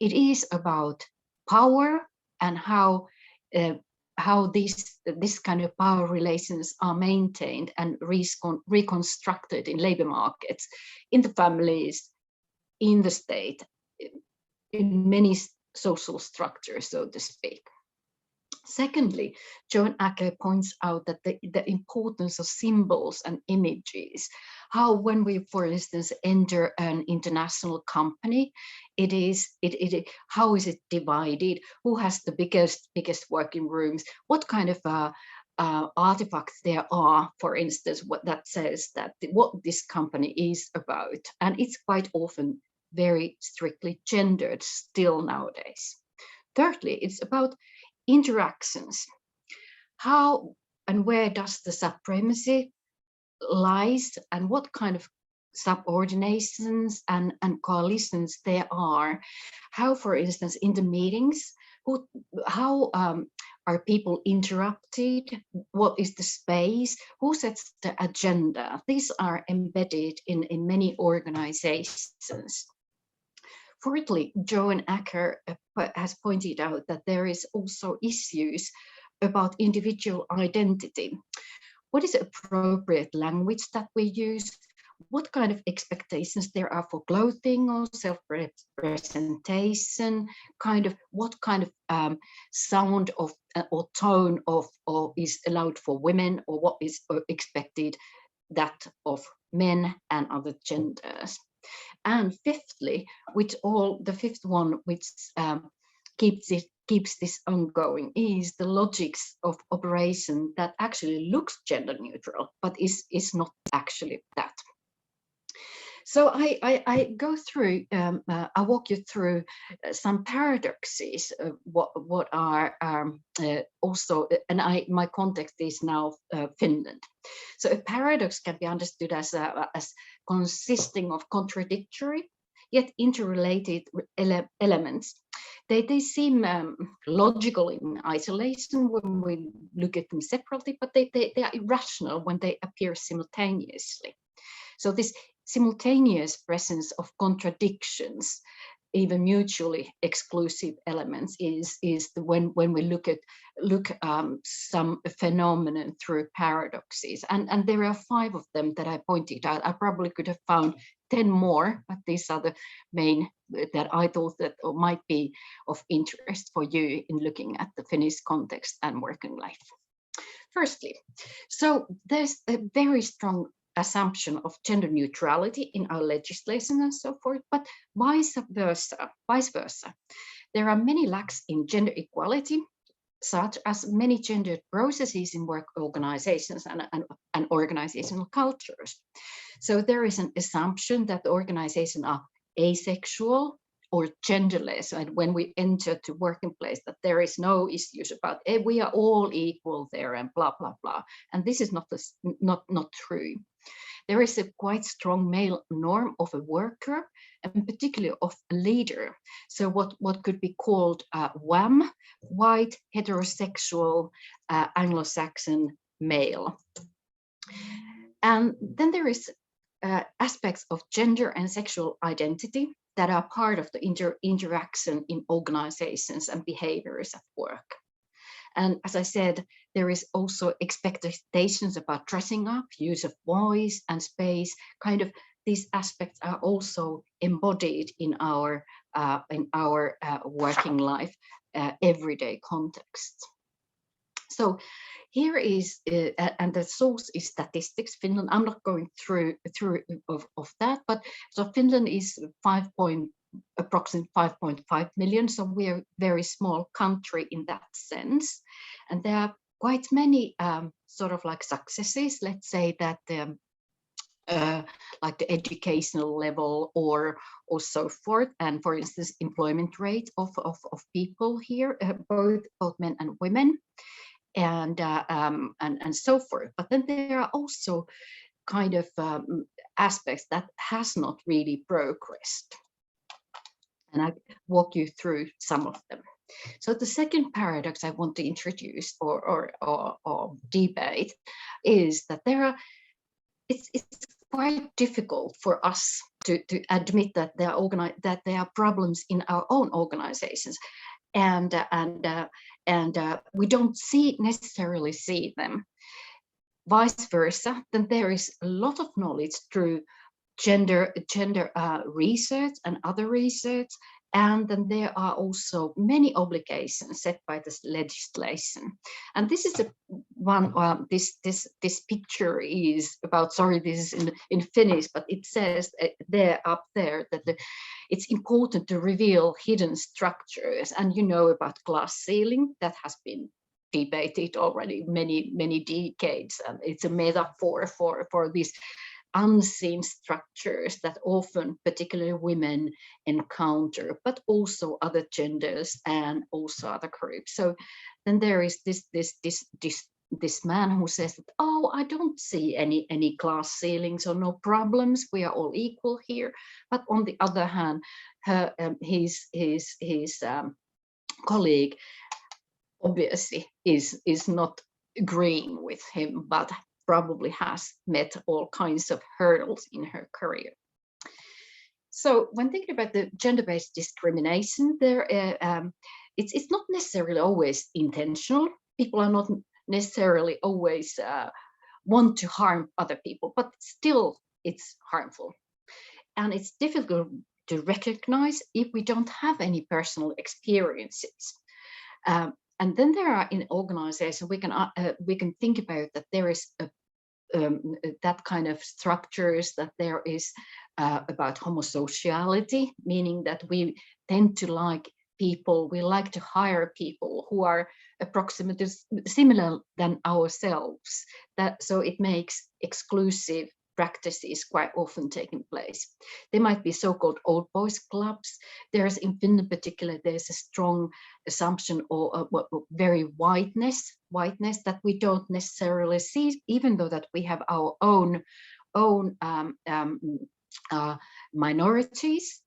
It is about power and how this kind of power relations are maintained and reconstructed in labor markets, in the families, in the state, in many social structures, so to speak. Secondly, Joan Acker points out that the importance of symbols and images, how when we, for instance, enter an international company, how is it divided, who has the biggest working rooms, what kind of artifacts there are, for instance, what that says that what this company is about, and it's quite often very strictly gendered still nowadays. Thirdly, it's about interactions. How and where does the supremacy lies, and what kind of subordinations and coalitions there are? How, for instance, in the meetings, how are people interrupted? What is the space? Who sets the agenda? These are embedded in many organizations. Fourthly, Joan Acker has pointed out that there is also issues about individual identity. What is appropriate language that we use? what kind of expectations there are for clothing or self-representation, what kind of sound of or tone of or is allowed for women, or what is expected that of men and other genders. And fifthly, the fifth one, which keeps this ongoing, is the logics of operation that actually looks gender neutral, but is not actually that. So I go through, I walk you through some paradoxes, what are also, and my context is now Finland. So a paradox can be understood as consisting of contradictory yet interrelated elements. They seem logical in isolation when we look at them separately, but they are irrational when they appear simultaneously. So this simultaneous presence of contradictions, even mutually exclusive elements, is when we look some phenomenon through paradoxes, and there are 5 of them that I pointed out. I probably could have found 10 more, but these are the main that I thought that might be of interest for you in looking at the Finnish context and working life. Firstly, so there's a very strong assumption of gender neutrality in our legislation and so forth, but vice versa. There are many lacks in gender equality, such as many gendered processes in work organizations and organizational cultures. So there is an assumption that the organizations are asexual or genderless, and when we enter to working place, that there is no issues about we are all equal there and blah blah blah, and this is not true. There is a quite strong male norm of a worker, and particularly of a leader. So what could be called WHAM, white, heterosexual, Anglo-Saxon male. And then there is aspects of gender and sexual identity that are part of the interaction in organizations and behaviors at work. And as I said, there is also expectations about dressing up, use of voice and space. These aspects are also embodied in our working life, everyday context. So here is, and the source is statistics, Finland. I'm not going through of that, but so Finland is approximately 5.5 million. So we are a very small country in that sense. And there are quite many sort of like successes, let's say that like the educational level or so forth. And for instance, employment rate of people here, both men and women, and so forth. But then there are also kind of aspects that has not really progressed. And I walk you through some of them. So the second paradox I want to introduce or debate is that it's quite difficult for us to admit that there are problems in our own organizations, and we don't necessarily see them. Vice versa, then there is a lot of knowledge through gender research and other research, and then there are also many obligations set by this legislation. And this is this picture is about, sorry, this is in Finnish, but it says there up there that it's important to reveal hidden structures. And you know about glass ceiling, that has been debated already many decades, and it's a metaphor for these unseen structures that often particularly women encounter, but also other genders and also other groups. So then there is this man who says that, oh, I don't see any glass ceilings or no problems, we are all equal here. But on the other hand, his colleague obviously is not agreeing with him, but probably has met all kinds of hurdles in her career. So when thinking about the gender-based discrimination, it's not necessarily always intentional. People are not necessarily always want to harm other people, but still it's harmful. And it's difficult to recognize if we don't have any personal experiences. And then there are in organizations, we can think about that there is that kind of structures, that there is about homosociality, meaning that we tend to like people, we like to hire people who are approximately similar than ourselves. So it makes exclusive practices quite often taking place. There might be so-called old boys clubs. There's in Finland particular, there's a strong assumption or very whiteness that we don't necessarily see, even though that we have our own minorities,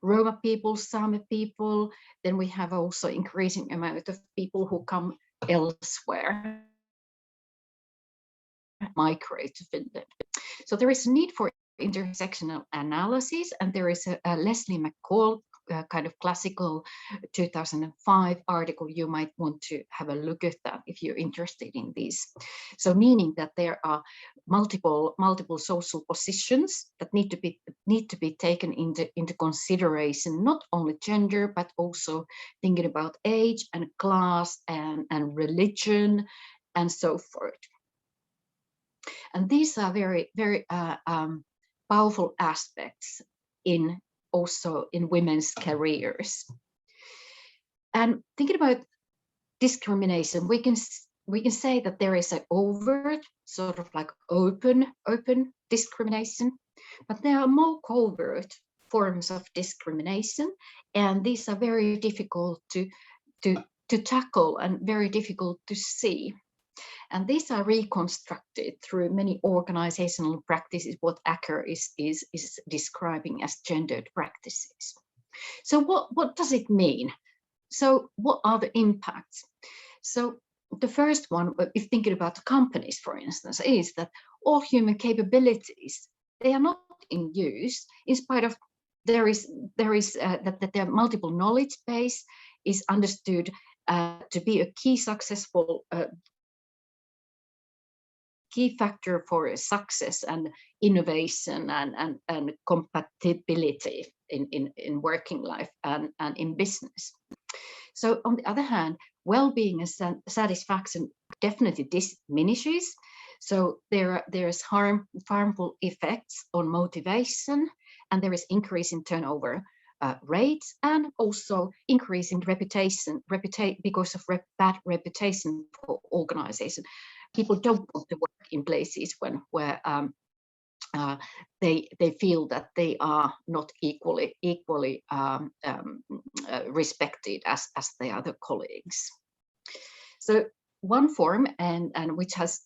Roma people, Sami people. Then we have also increasing amount of people who come elsewhere, migrate to Finland. So there is a need for intersectional analysis, and there is a Leslie McCall kind of classical 2005 article. You might want to have a look at that if you're interested in this. So meaning that there are multiple social positions that need to be taken into consideration, not only gender, but also thinking about age and class and religion and so forth. And these are very, very powerful aspects also in women's careers. And thinking about discrimination, we can say that there is an overt, sort of like open discrimination, but there are more covert forms of discrimination, and these are very difficult to tackle and very difficult to see. And these are reconstructed through many organizational practices, what Acker is describing as gendered practices. So what does it mean? So what are the impacts? So the first one, if thinking about the companies, for instance, is that all human capabilities, they are not in use, in spite of that their multiple knowledge base is understood to be a key key factor for success and innovation and compatibility in working life and in business. So on the other hand, well-being and satisfaction definitely diminishes. So there's harmful effects on motivation, and there is increase in turnover rates, and also increase in reputation because of bad reputation for organization. People don't want to work in places where they feel that they are not equally respected as the other colleagues. So one form, and which has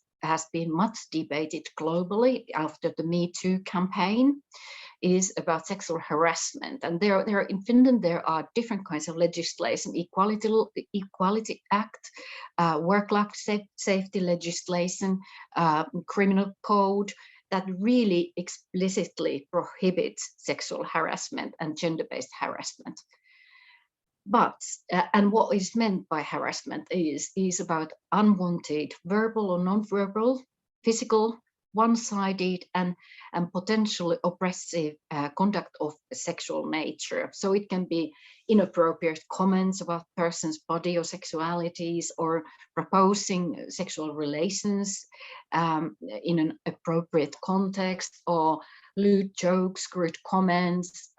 been much debated globally after the Me Too campaign, is about sexual harassment. And there in Finland, there are different kinds of legislation: Equality Act, work-life safety legislation, criminal code, that really explicitly prohibits sexual harassment and gender-based harassment. But, and what is meant by harassment is about unwanted verbal or non-verbal, physical, one-sided and potentially oppressive conduct of a sexual nature. So it can be inappropriate comments about person's body or sexualities, or proposing sexual relations in an appropriate context, or lewd jokes, crude comments,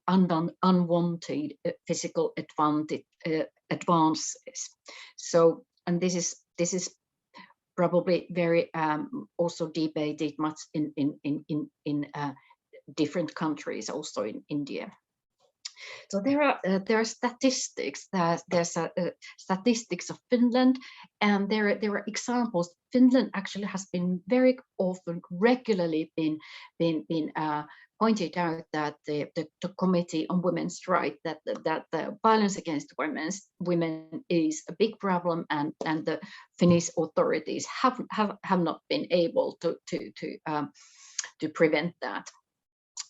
unwanted physical advances. So, and this is probably very also debated much in different countries, also in India. So there are statistics. There's statistics of Finland, and there are examples. Finland actually has been very often, regularly been pointed out that the Committee on Women's Rights, that the violence against women is a big problem, and the Finnish authorities have not been able to prevent that.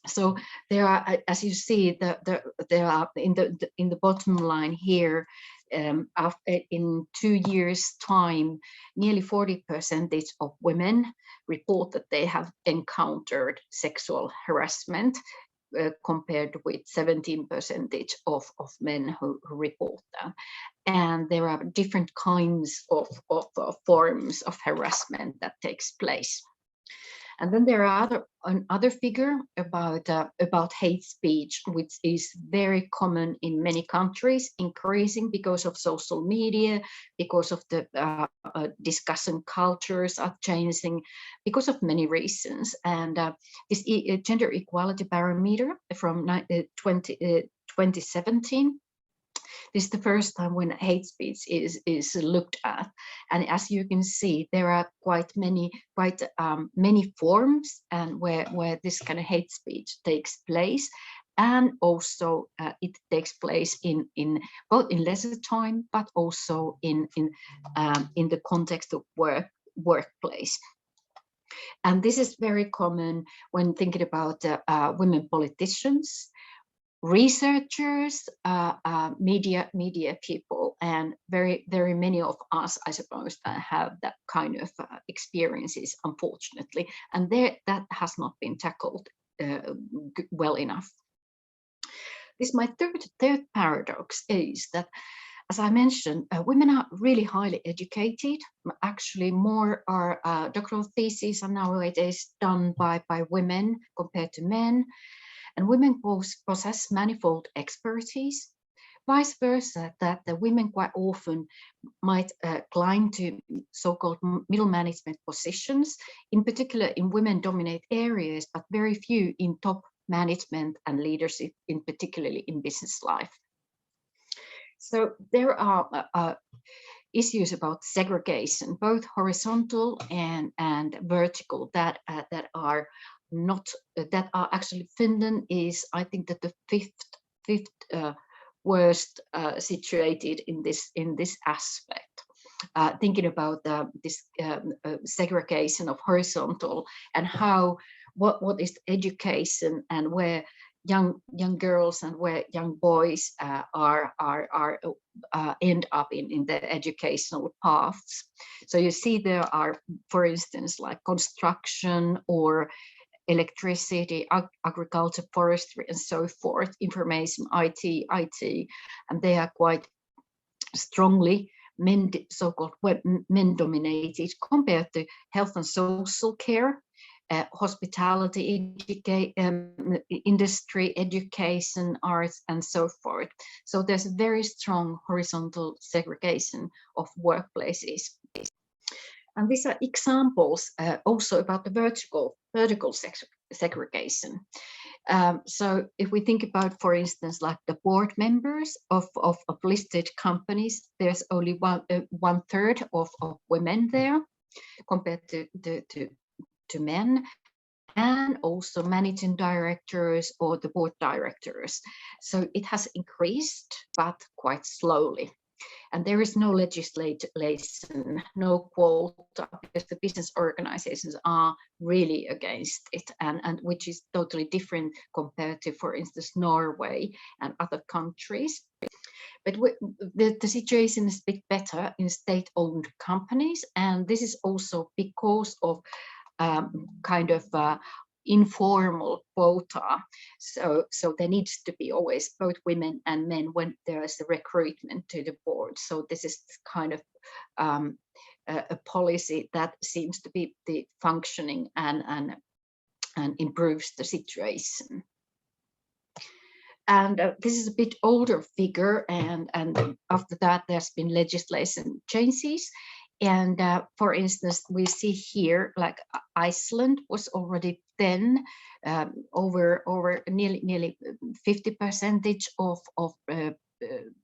So there are, as you see, there are in the bottom line here, in 2 years' time, nearly 40% of women report that they have encountered sexual harassment, compared with 17% of men who report that. And there are different kinds of forms of harassment that takes place. And then there are another figure about hate speech, which is very common in many countries, increasing because of social media, because of the discussion cultures are changing, because of many reasons. And this gender equality barometer from 2017. This is the first time when hate speech is looked at, and as you can see, there are quite many forms and where this kind of hate speech takes place, and also it takes place in both in leisure time, but also in the context of workplace. And this is very common when thinking about women politicians, researchers, media people, and very many of us, I suppose, that have that kind of experiences, unfortunately, and that has not been tackled well enough. This my third paradox is that, as I mentioned, women are really highly educated. Actually, more doctoral theses are nowadays done by women compared to men. And women possess manifold expertise, vice versa, that the women quite often might climb to so-called middle management positions, in particular in women-dominated areas, but very few in top management and leadership, in particularly in business life. So there are issues about segregation, both horizontal and vertical, that are actually, Finland is, I think, that the fifth worst situated in this aspect. Thinking about this segregation of horizontal and what is education, and where young girls and where young boys end up in their educational paths. So you see there are, for instance, like construction or electricity, agriculture, forestry, and so forth, information, IT, and they are quite strongly so-called men-dominated compared to health and social care, hospitality, industry, education, arts, and so forth. So there's a very strong horizontal segregation of workplaces. And these are examples also about the vertical segregation. So if we think about, for instance, like the board members of listed companies, there's only one third of women there compared to men, and also managing directors or the board directors. So it has increased, but quite slowly. And there is no legislation, no quota, because the business organizations are really against it, and which is totally different compared to, for instance, Norway and other countries. But the situation is a bit better in state-owned companies, and this is also because of kind of informal quota. So there needs to be always both women and men when there is a recruitment to the board. So this is kind of a policy that seems to be the functioning and improves the situation. And this is a bit older figure, and after that there's been legislation changes. And for instance, we see here, like Iceland was already then over nearly 50%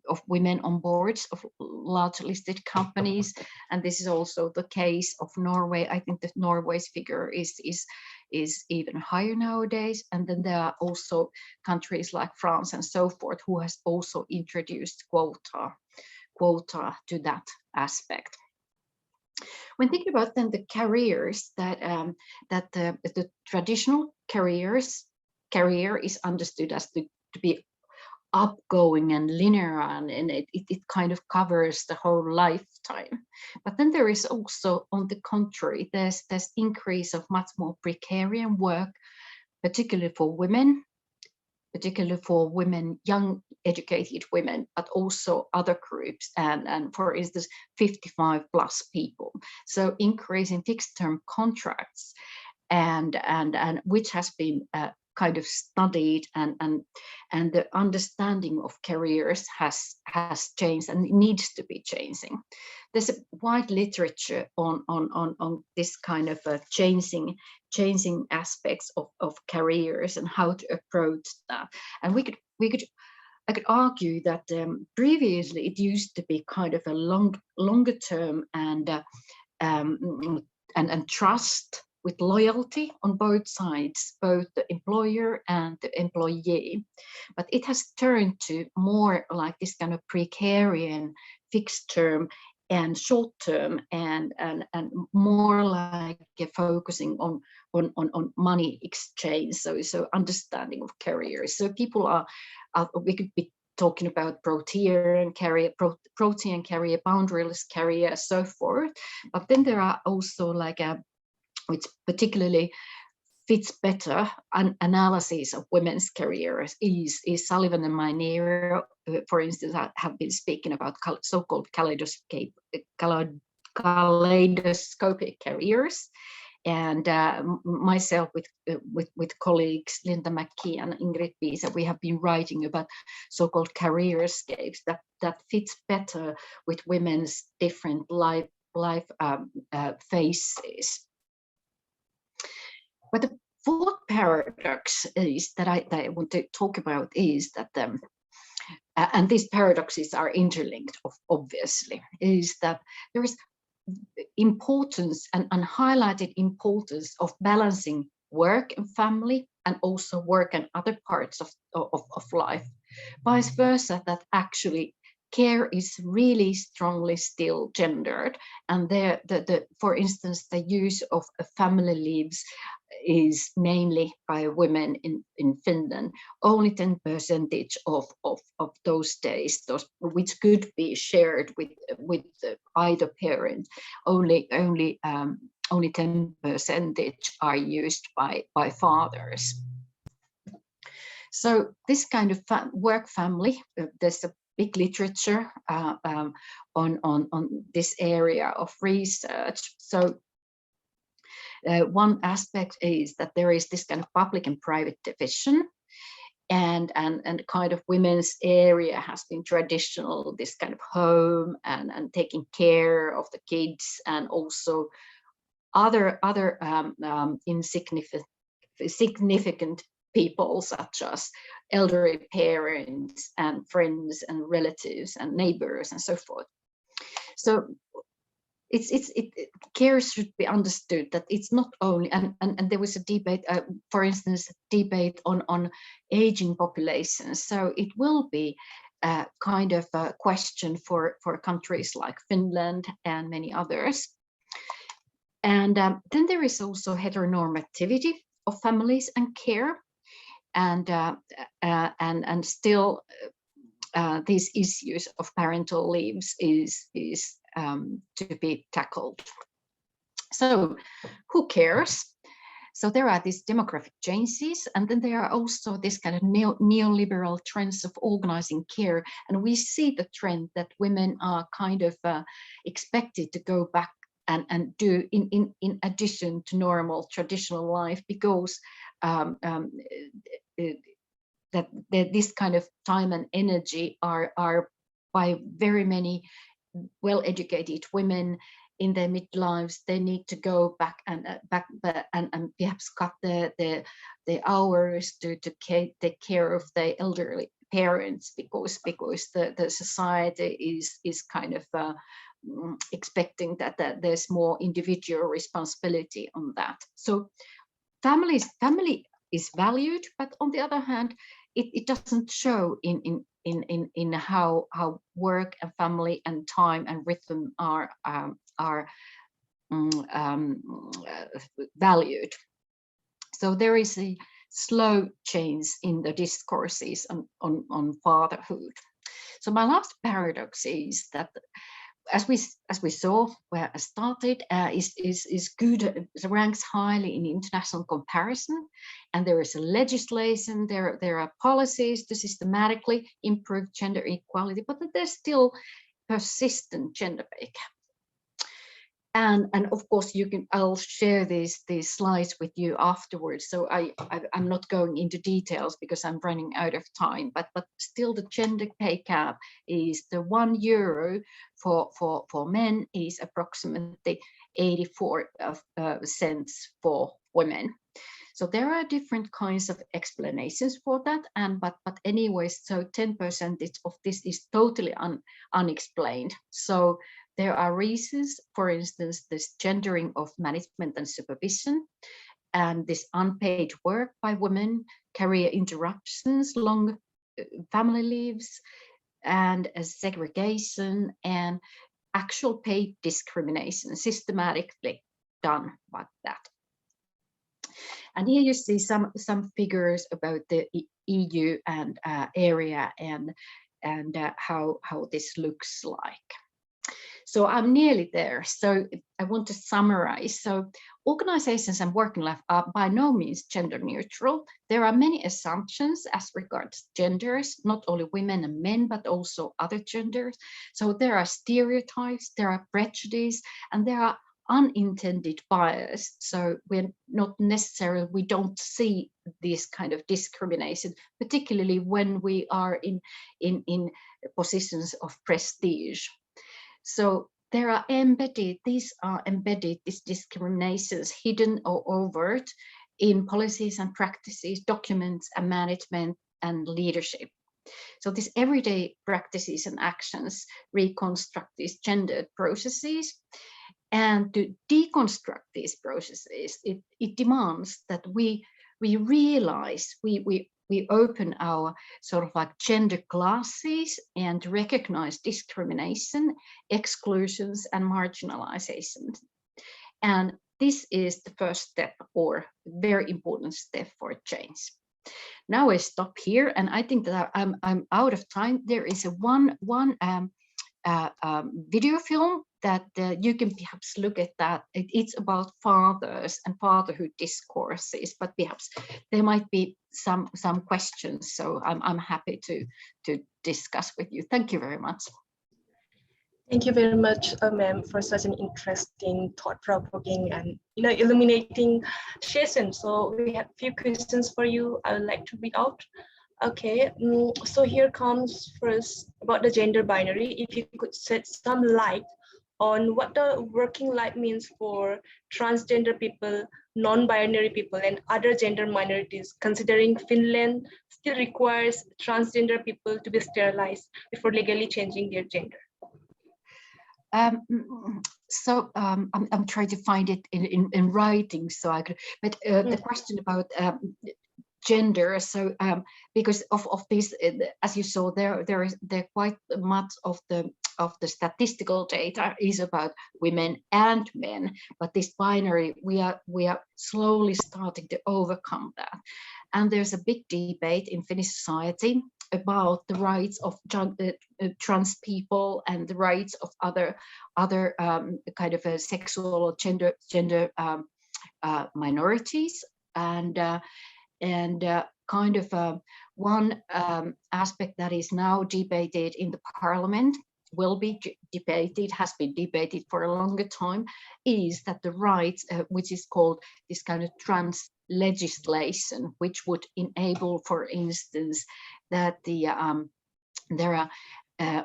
of women on boards of large listed companies, and this is also the case of Norway. I think that Norway's figure is even higher nowadays. And then there are also countries like France and so forth who has also introduced quota to that aspect. When thinking about then the careers that the traditional careers career is understood as to be upgoing and linear, and it kind of covers the whole lifetime. But then there is also, on the contrary, there's increase of much more precarious work, particularly for women, young educated women, but also other groups, and for instance 55 plus people. So increase in fixed term contracts, and which has been kind of studied, and the understanding of careers has changed and needs to be changing. There's a wide literature on this kind of changing aspects of careers and how to approach that. And I could argue that previously it used to be kind of a longer term and trust with loyalty on both sides, both the employer and the employee. But it has turned to more like this kind of precarious, fixed term and short term, and more like focusing on money exchange. So understanding of careers. So people are we could be talking about protein carrier, boundaryless carrier, so forth. But then there are also like which particularly fits better an analysis of women's careers is Sullivan and Meyer, for instance, have been speaking about so-called kaleidoscopic careers. And myself with colleagues Linda McKee and Ingrid Bisa, we have been writing about so-called careerscapes that fits better with women's different life phases. But the fourth paradox is that I want to talk about is that, and these paradoxes are interlinked, obviously, is that there is importance and highlighted importance of balancing work and family, and also work and other parts of life. Vice versa, that actually care is really strongly still gendered, and for instance, the use of family leaves is mainly by women in Finland. Only 10% of those days, which could be shared with either parent, only 10% are used by fathers. So this kind of work family, there's a big literature on this area of research. So one aspect is that there is this kind of public and private division, and kind of women's area has been traditional, this kind of home and taking care of the kids, and also other significant people such as elderly parents and friends and relatives and neighbors and so forth. So care should be understood that it's not only, and there was a debate, for instance, on aging populations. So it will be a kind of a question for countries like Finland and many others. And then there is also heteronormativity of families and care, and still these issues of parental leaves is to be tackled. So who cares? So there are these demographic changes, and then there are also this kind of neoliberal trends of organizing care. And we see the trend that women are kind of expected to go back and do in addition to normal traditional life, because that this kind of time and energy are by very many well-educated women in their midlives. They need to go back and perhaps cut the hours to take care of their elderly parents, because the society is kind of expecting that there's more individual responsibility on that. So family is valued, but on the other hand, it doesn't show in how work and family and time and rhythm are valued. So there is slow change in the discourses on fatherhood. So my last paradox is that, as we saw where I started, is good, ranks highly in international comparison, and there is a legislation, there are policies to systematically improve gender equality, but there's still persistent gender pay gap. And of course, I'll share these slides with you afterwards. So I'm not going into details because I'm running out of time. But still, the gender pay gap is the €1 for men is approximately 84 cents for women. So there are different kinds of explanations for that. But anyways, so 10% of this is totally unexplained. So there are reasons, for instance, this gendering of management and supervision, and this unpaid work by women, career interruptions, long family leaves, and segregation, and actual paid discrimination systematically done like that. And here you see some figures about the EU and area and how this looks like. So I'm nearly there. So I want to summarize. So organizations and working life are by no means gender neutral. There are many assumptions as regards genders, not only women and men, but also other genders. So there are stereotypes, there are prejudice, and there are unintended bias. So we're not necessarily, we don't see this kind of discrimination, particularly when we are in positions of prestige. So there are these discriminations, hidden or overt, in policies and practices, documents and management and leadership. So these everyday practices and actions reconstruct these gendered processes. And to deconstruct these processes, it demands that we realize, we open our sort of like gender classes and recognize discrimination, exclusions, and marginalizations. And this is the first step, or very important step for change. Now I stop here, and I think that I'm out of time. There is one video film that you can perhaps look at that. It's about fathers and fatherhood discourses, but perhaps there might be some questions. So I'm happy to discuss with you. Thank you very much. Thank you very much, ma'am, for such an interesting, thought-provoking, and illuminating session. So we have a few questions for you. I would like to read out. Okay, so here comes first about the gender binary. If you could shed some light on what the working life means for transgender people, non-binary people, and other gender minorities, considering Finland still requires transgender people to be sterilized before legally changing their gender. So I'm trying to find it in writing, so I could. But the question about gender. So because of this, as you saw, there quite much of the statistical data is about women and men, but this binary, we are slowly starting to overcome that. And there's a big debate in Finnish society about the rights of trans people and the rights of other kind of sexual or gender minorities, and kind of one aspect that is now debated in the parliament, will be debated, has been debated for a longer time, is that the rights, which is called this kind of trans legislation, which would enable, for instance, that there are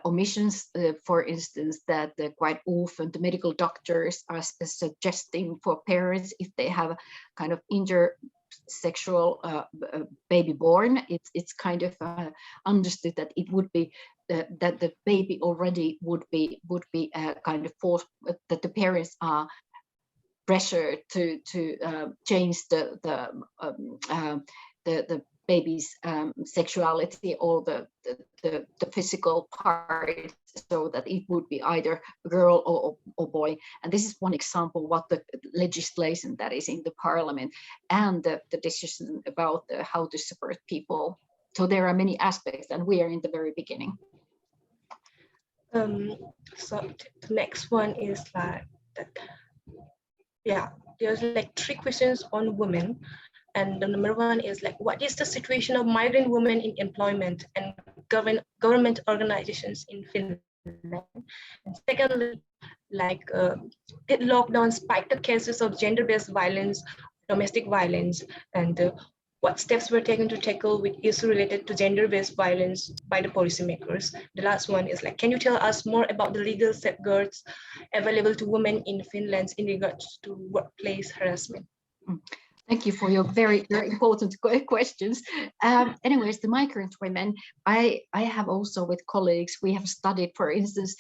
omissions, for instance, that quite often the medical doctors are suggesting for parents if they have a kind of intersexual baby born, it's kind of understood that it would be that the baby already would be kind of forced, that the parents are pressured to change the baby's sexuality or the physical part, so that it would be either a girl or boy. And this is one example what the legislation that is in the parliament and the decision about how to support people. So there are many aspects, and we are in the very beginning. So the next one is like that. Yeah, there's like 3 questions on women. And the number 1 is like, what is the situation of migrant women in employment and government organizations in Finland? And secondly, like, did lockdown spike the cases of gender-based violence, domestic violence, and what steps were taken to tackle with issues related to gender-based violence by the policymakers? The last one is like, can you tell us more about the legal safeguards available to women in Finland in regards to workplace harassment? Thank you for your very, very important questions. Anyways, the migrant women, I have also with colleagues, we have studied, for instance,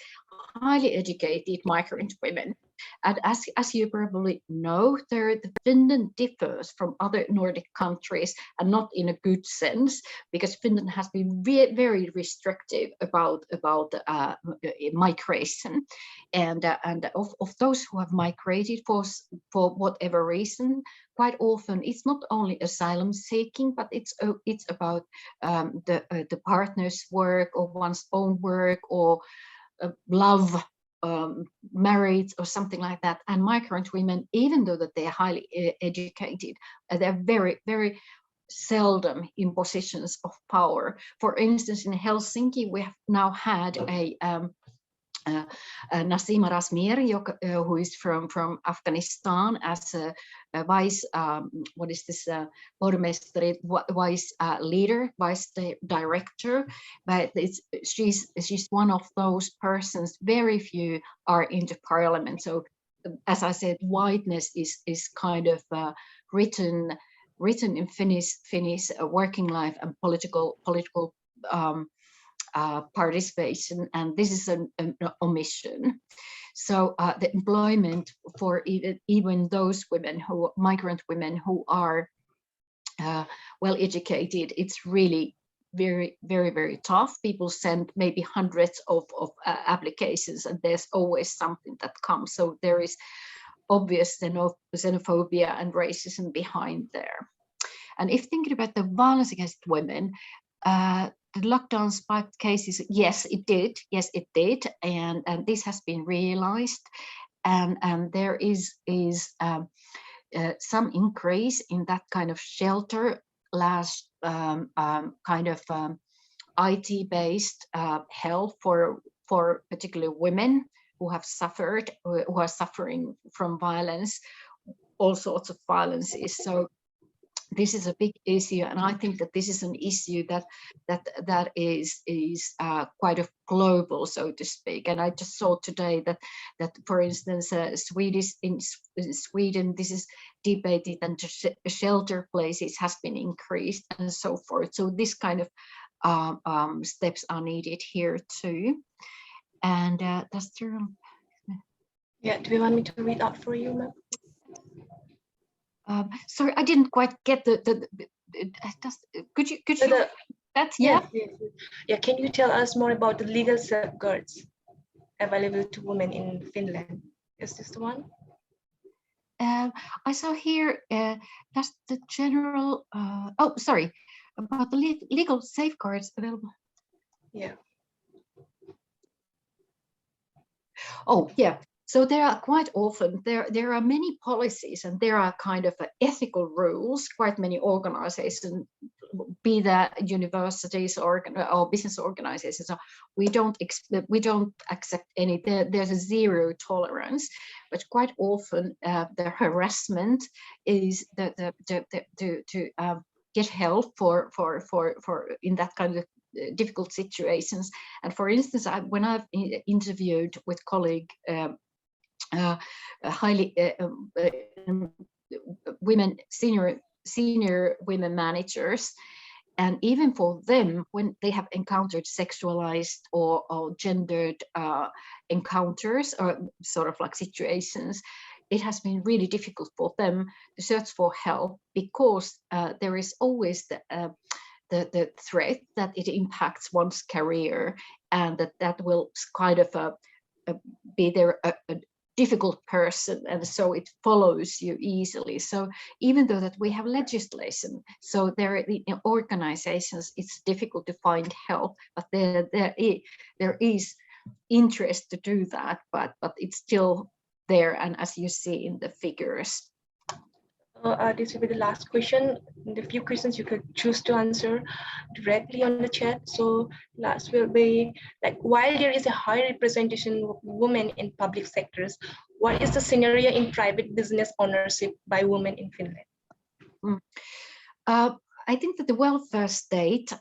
highly educated migrant women. And as you probably know, the Finland differs from other Nordic countries, and not in a good sense, because Finland has been very restrictive about migration, and of those who have migrated for whatever reason, quite often it's not only asylum seeking, but it's about the partner's work or one's own work or love, marriage or something like that. And migrant women, even though that they are highly educated, they're very seldom in positions of power. For instance, in Helsinki, we have now had a Nasima Razmir, who is from Afghanistan, as a vice, vice leader, vice director. But she's one of those persons. Very few are into parliament. So, as I said, whiteness is kind of written in Finnish working life and political participation, and this is an omission. So the employment for even those women, migrant women who are well educated, it's really very tough. People send maybe hundreds of applications, and there's always something that comes. So there is obvious xenophobia and racism behind there. And if thinking about the violence against women, the lockdown spiked cases, yes, it did, and this has been realized, and there is some increase in that kind of shelter last kind of IT-based help for particularly women who have suffered, who are suffering from violence, all sorts of violences. So this is a big issue, and I think that this is an issue that is quite a global, so to speak. And I just saw today that for instance, in Sweden, this is debated, and shelter places has been increased and so forth. So this kind of steps are needed here too. And that's true. Yeah, do you want me to read out for you, ma'am? Sorry, I didn't quite get could you that? Yeah. Yeah, can you tell us more about the legal safeguards available to women in Finland? Is this the one? I saw here that's the general oh, sorry, about the legal safeguards available. Yeah. Oh yeah. So there are quite often, there are many policies, and there are kind of ethical rules, quite many organizations, be that universities or business organizations. So we don't accept any, there's a zero tolerance, but quite often the harassment is to get help for in that kind of difficult situations. And for instance, when I've interviewed with colleague, highly women, senior women managers, and even for them, when they have encountered sexualized or gendered encounters or sort of like situations, it has been really difficult for them to search for help, because there is always the threat that it impacts one's career, and that will kind of be there a difficult person, and so it follows you easily. So even though that we have legislation, so there in organizations it's difficult to find help, but there is interest to do that, but it's still there, and as you see in the figures. This will be the last question. The few questions you could choose to answer directly on the chat. So last will be like, while there is a high representation of women in public sectors, what is the scenario in private business ownership by women in Finland? I think that the welfare state,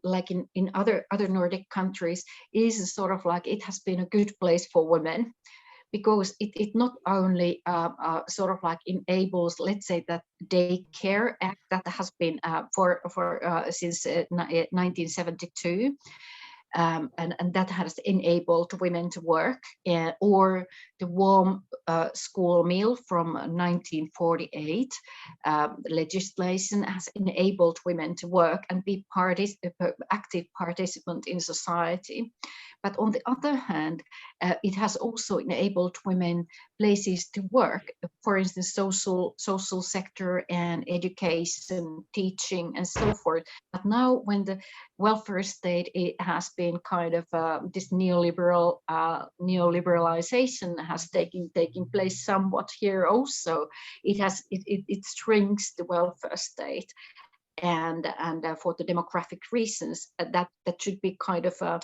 like in other Nordic countries, is sort of like, it has been a good place for women, because it not only sort of like enables, let's say, that daycare act that has been since 1972, and that has enabled women to work, or the warm school meal from 1948 legislation has enabled women to work and be active participant in society. But on the other hand, it has also enabled women places to work, for instance, social sector and education, teaching, and so forth. But now, when the welfare state, it has been kind of this neoliberalization has taken place somewhat here also. It shrinks the welfare state, and for the demographic reasons, that should be kind of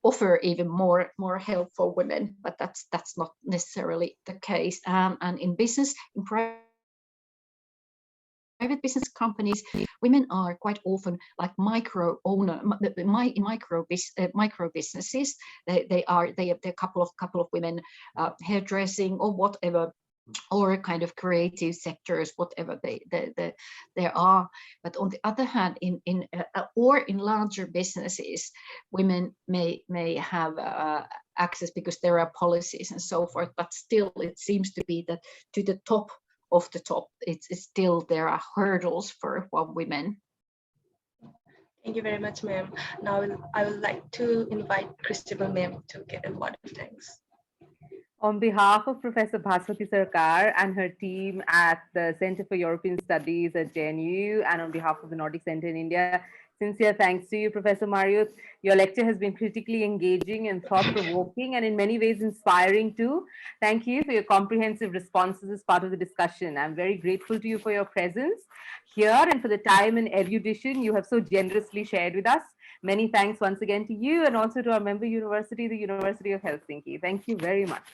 offer even more help for women, but that's not necessarily the case. And in business, in private business companies, women are quite often like micro businesses. They have a couple of women hairdressing or whatever, or kind of creative sectors, whatever there are. But on the other hand, in larger businesses, women may have access because there are policies and so forth. But still, it seems to be that to the top of the top, it's still there are hurdles for women. Thank you very much, ma'am. Now I would like to invite Christabel, ma'am, to get a word of thanks. On behalf of Professor Bhaswati Sarkar and her team at the Center for European Studies at JNU, and on behalf of the Nordic Center in India, sincere thanks to you, Professor Marjut. Your lecture has been critically engaging and thought-provoking, and in many ways inspiring too. Thank you for your comprehensive responses as part of the discussion. I'm very grateful to you for your presence here and for the time and erudition you have so generously shared with us. Many thanks once again to you, and also to our member university, the University of Helsinki. Thank you very much.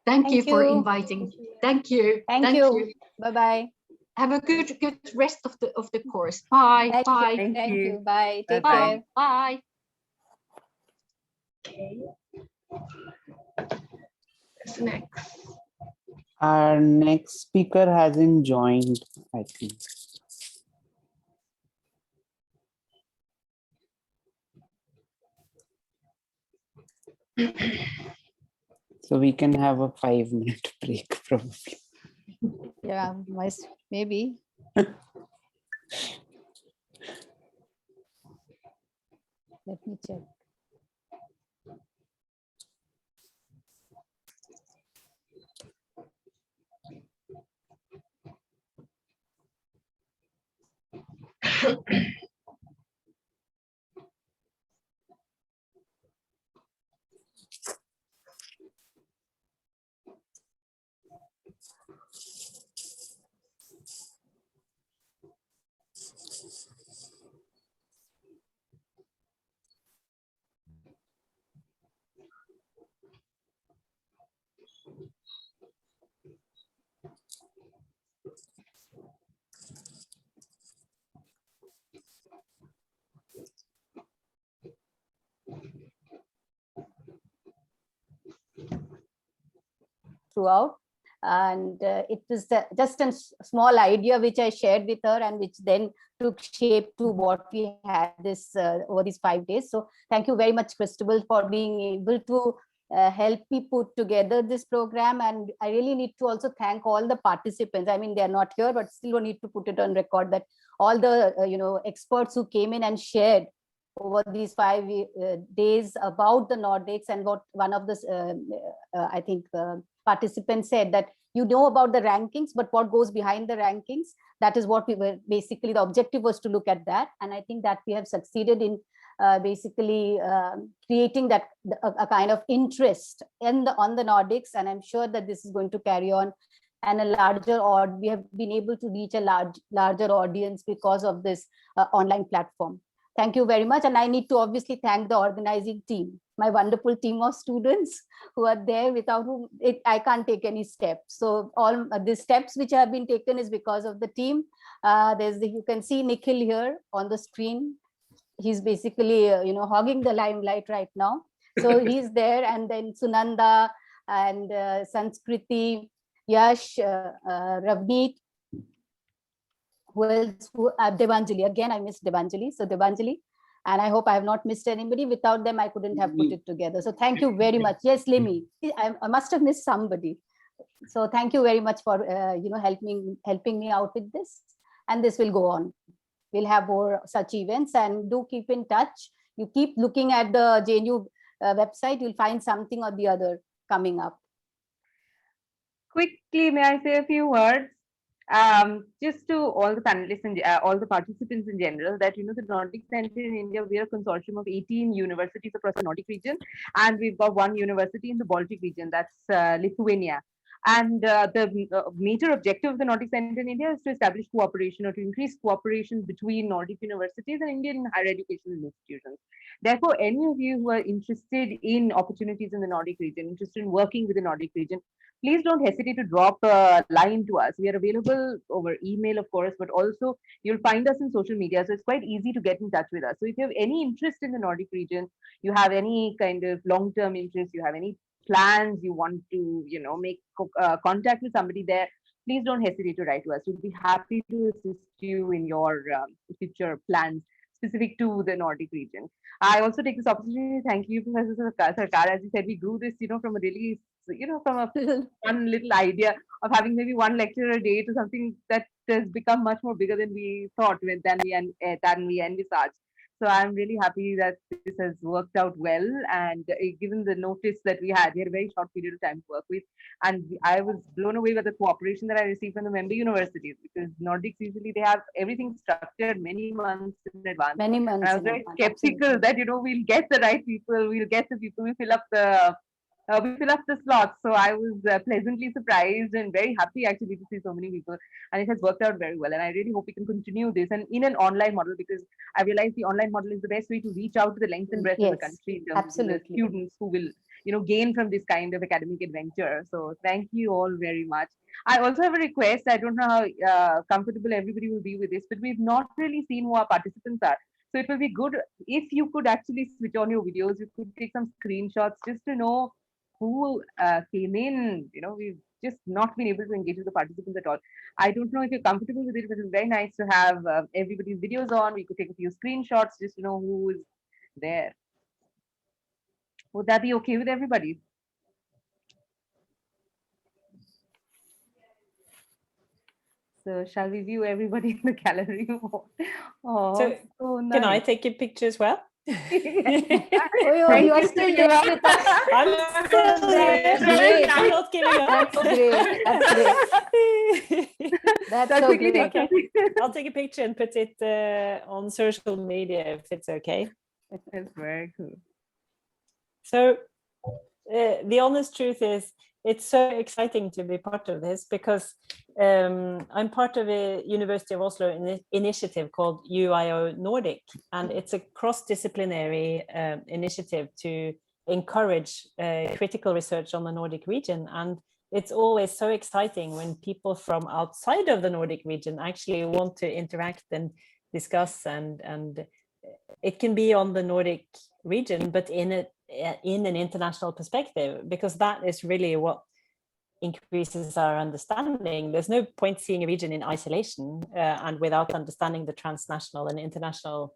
Thank you for inviting. Thank you. Thank you. Bye-bye. Have a good rest of the course. Bye. Bye. Thank you. Bye. Take Bye. care. Bye. Okay. What's next? Our next speaker hasn't joined, I think. So we can have a 5-minute break probably. Yeah, maybe. Let me check. Throughout, and it was just a small idea which I shared with her, and which then took shape to what we had this over these 5 days. So thank you very much, Christabel, for being able to help me put together this program. And I really need to also thank all the participants. I mean, they're not here, but still we need to put it on record that all the experts who came in and shared over these 5 days about the Nordics, and what one of the I think participants said, that you know about the rankings, but what goes behind the rankings, that is what we were basically, the objective was to look at that. And I think that we have succeeded in basically creating that a kind of interest on the Nordics, and I'm sure that this is going to carry on, and we have been able to reach a larger audience because of this online platform. Thank you very much. And I need to obviously thank the organizing team, my wonderful team of students who are there, without whom I can't take any steps. So all the steps which have been taken is because of the team. You can see Nikhil here on the screen. He's basically, hogging the limelight right now. So he's there, and then Sunanda and Sanskriti, Yash, Ravneet, who else? Devanjali. Again, I missed Devanjali. So Devanjali, and I hope I have not missed anybody. Without them, I couldn't have put it together. So thank you very much. Yes, Lyimee. I must have missed somebody. So thank you very much for helping me out with this. And this will go on. We'll have more such events, and do keep in touch. You keep looking at the JNU website, you'll find something or the other coming up. Quickly, may I say a few words? Just to all the panelists and all the participants in general, that the Nordic Center in India, we are a consortium of 18 universities across the Nordic region, and we've got one university in the Baltic region, that's Lithuania. And the major objective of the Nordic Center in India is to establish cooperation, or to increase cooperation between Nordic universities and Indian higher education institutions. Therefore, any of you who are interested in opportunities in the Nordic region, interested in working with the Nordic region, please don't hesitate to drop a line to us. We are available over email, of course, but also you'll find us in social media. So it's quite easy to get in touch with us. So if you have any interest in the Nordic region, you have any kind of long-term interest, you have any plans, you want to, make contact with somebody there, please don't hesitate to write to us. We'll be happy to assist you in your future plans specific to the Nordic region. I also take this opportunity to thank you, Professor Sarkar. As you said, we grew this, from a really, from a one little idea of having maybe one lecture a day to something that has become much more bigger than we thought, than we envisaged. So I'm really happy that this has worked out well, and given the notice that we had a very short period of time to work with, and I was blown away by the cooperation that I received from the member universities, because Nordics usually they have everything structured many months in advance. Many months. And I was very skeptical that we'll get the right people, we'll get the people, we fill up the slots. So I was pleasantly surprised and very happy actually to see so many people, and it has worked out very well. And I really hope we can continue this, and in an online model, because I realize the online model is the best way to reach out to the length and breadth of the country in terms of the students who will gain from this kind of academic adventure. So thank you all very much. I also have a request. I don't know how comfortable everybody will be with this, but we've not really seen who our participants are. So it will be good if you could actually switch on your videos. You could take some screenshots just to know who came in. We've just not been able to engage with the participants at all. I don't know if you're comfortable with it, but it's very nice to have everybody's videos on. We could take a few screenshots just to know who is there. Would that be okay with everybody? So shall we view everybody in the gallery? So nice. Can I take a picture as well? You are still there with us. I'm still there. Great. I'm not giving up. That's great. That's great. That's so great. Okay. I'll take a picture and put it on social media if it's okay. That's very cool. So the honest truth is, it's so exciting to be part of this, because I'm part of a University of Oslo initiative called UIO Nordic, and it's a cross-disciplinary initiative to encourage critical research on the Nordic region. And it's always so exciting when people from outside of the Nordic region actually want to interact and discuss, and it can be on the Nordic region, but in an international perspective, because that is really what increases our understanding. There's no point seeing a region in isolation and without understanding the transnational and international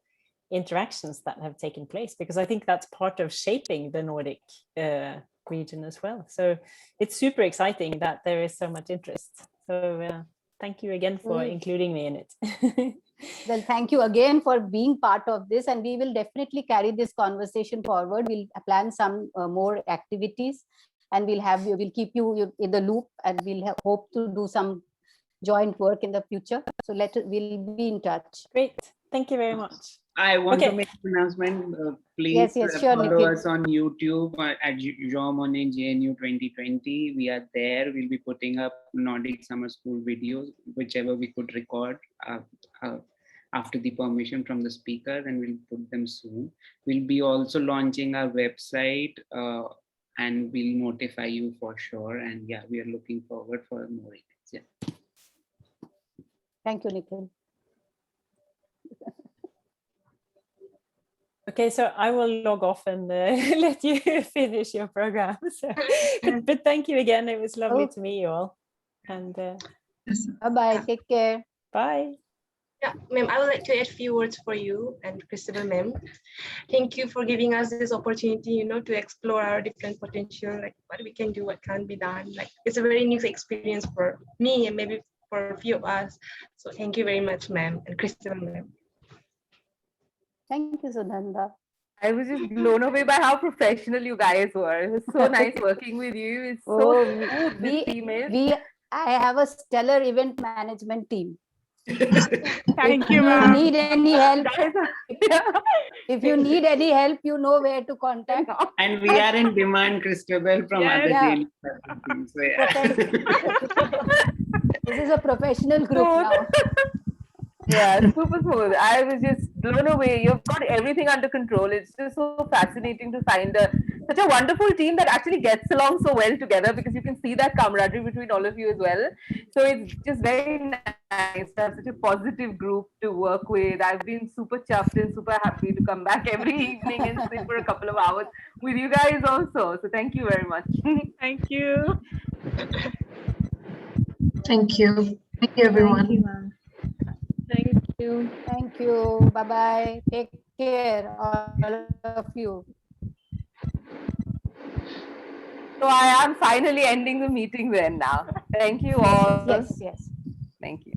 interactions that have taken place, because I think that's part of shaping the Nordic region as well. So it's super exciting that there is so much interest. So thank you again for including me in it. Well, thank you again for being part of this, and we will definitely carry this conversation forward. We'll plan some more activities, and we'll keep you in the loop, and we'll hope to do some joint work in the future. So we'll be in touch. Great, thank you very much. I want to make an announcement. Please sure, follow Nikhil. us on YouTube at Monnet JNU 2020. We are there. We'll be putting up Nordic Summer School videos, whichever we could record after the permission from the speaker, and we'll put them soon. We'll be also launching our website and we'll notify you for sure. And yeah, we are looking forward for more events. Yeah. Thank you, Nikhil. Okay, so I will log off and let you finish your program. So, but thank you again. It was lovely to meet you all. And bye-bye. Take care. Bye. Yeah, ma'am, I would like to add a few words for you and Christabel, ma'am. Thank you for giving us this opportunity, to explore our different potential, like what we can do, what can be done. Like it's a very new experience for me and maybe for a few of us. So thank you very much, ma'am, and Christabel, ma'am. Thank you, Sunanda. I was just blown away by how professional you guys were. It was so nice working with you. It's so I have a stellar event management team. Thank you, ma'am. ma'am. If you need any help, if you need any help, you know where to contact. And we are in demand, Christabel, from other JNU. So, yeah. This is a professional group now. Yeah, super smooth. I was just blown away. You've got everything under control. It's just so fascinating to find such a wonderful team that actually gets along so well together, because you can see that camaraderie between all of you as well. So it's just very nice to have such a positive group to work with. I've been super chuffed and super happy to come back every evening and sit for a couple of hours with you guys also. So thank you very much. Thank you. Thank you. Thank you, everyone. Thank you. Thank you. Thank you. Bye-bye. Take care, all of you. So I am finally ending the meeting then now. Thank you all. Yes. Thank you.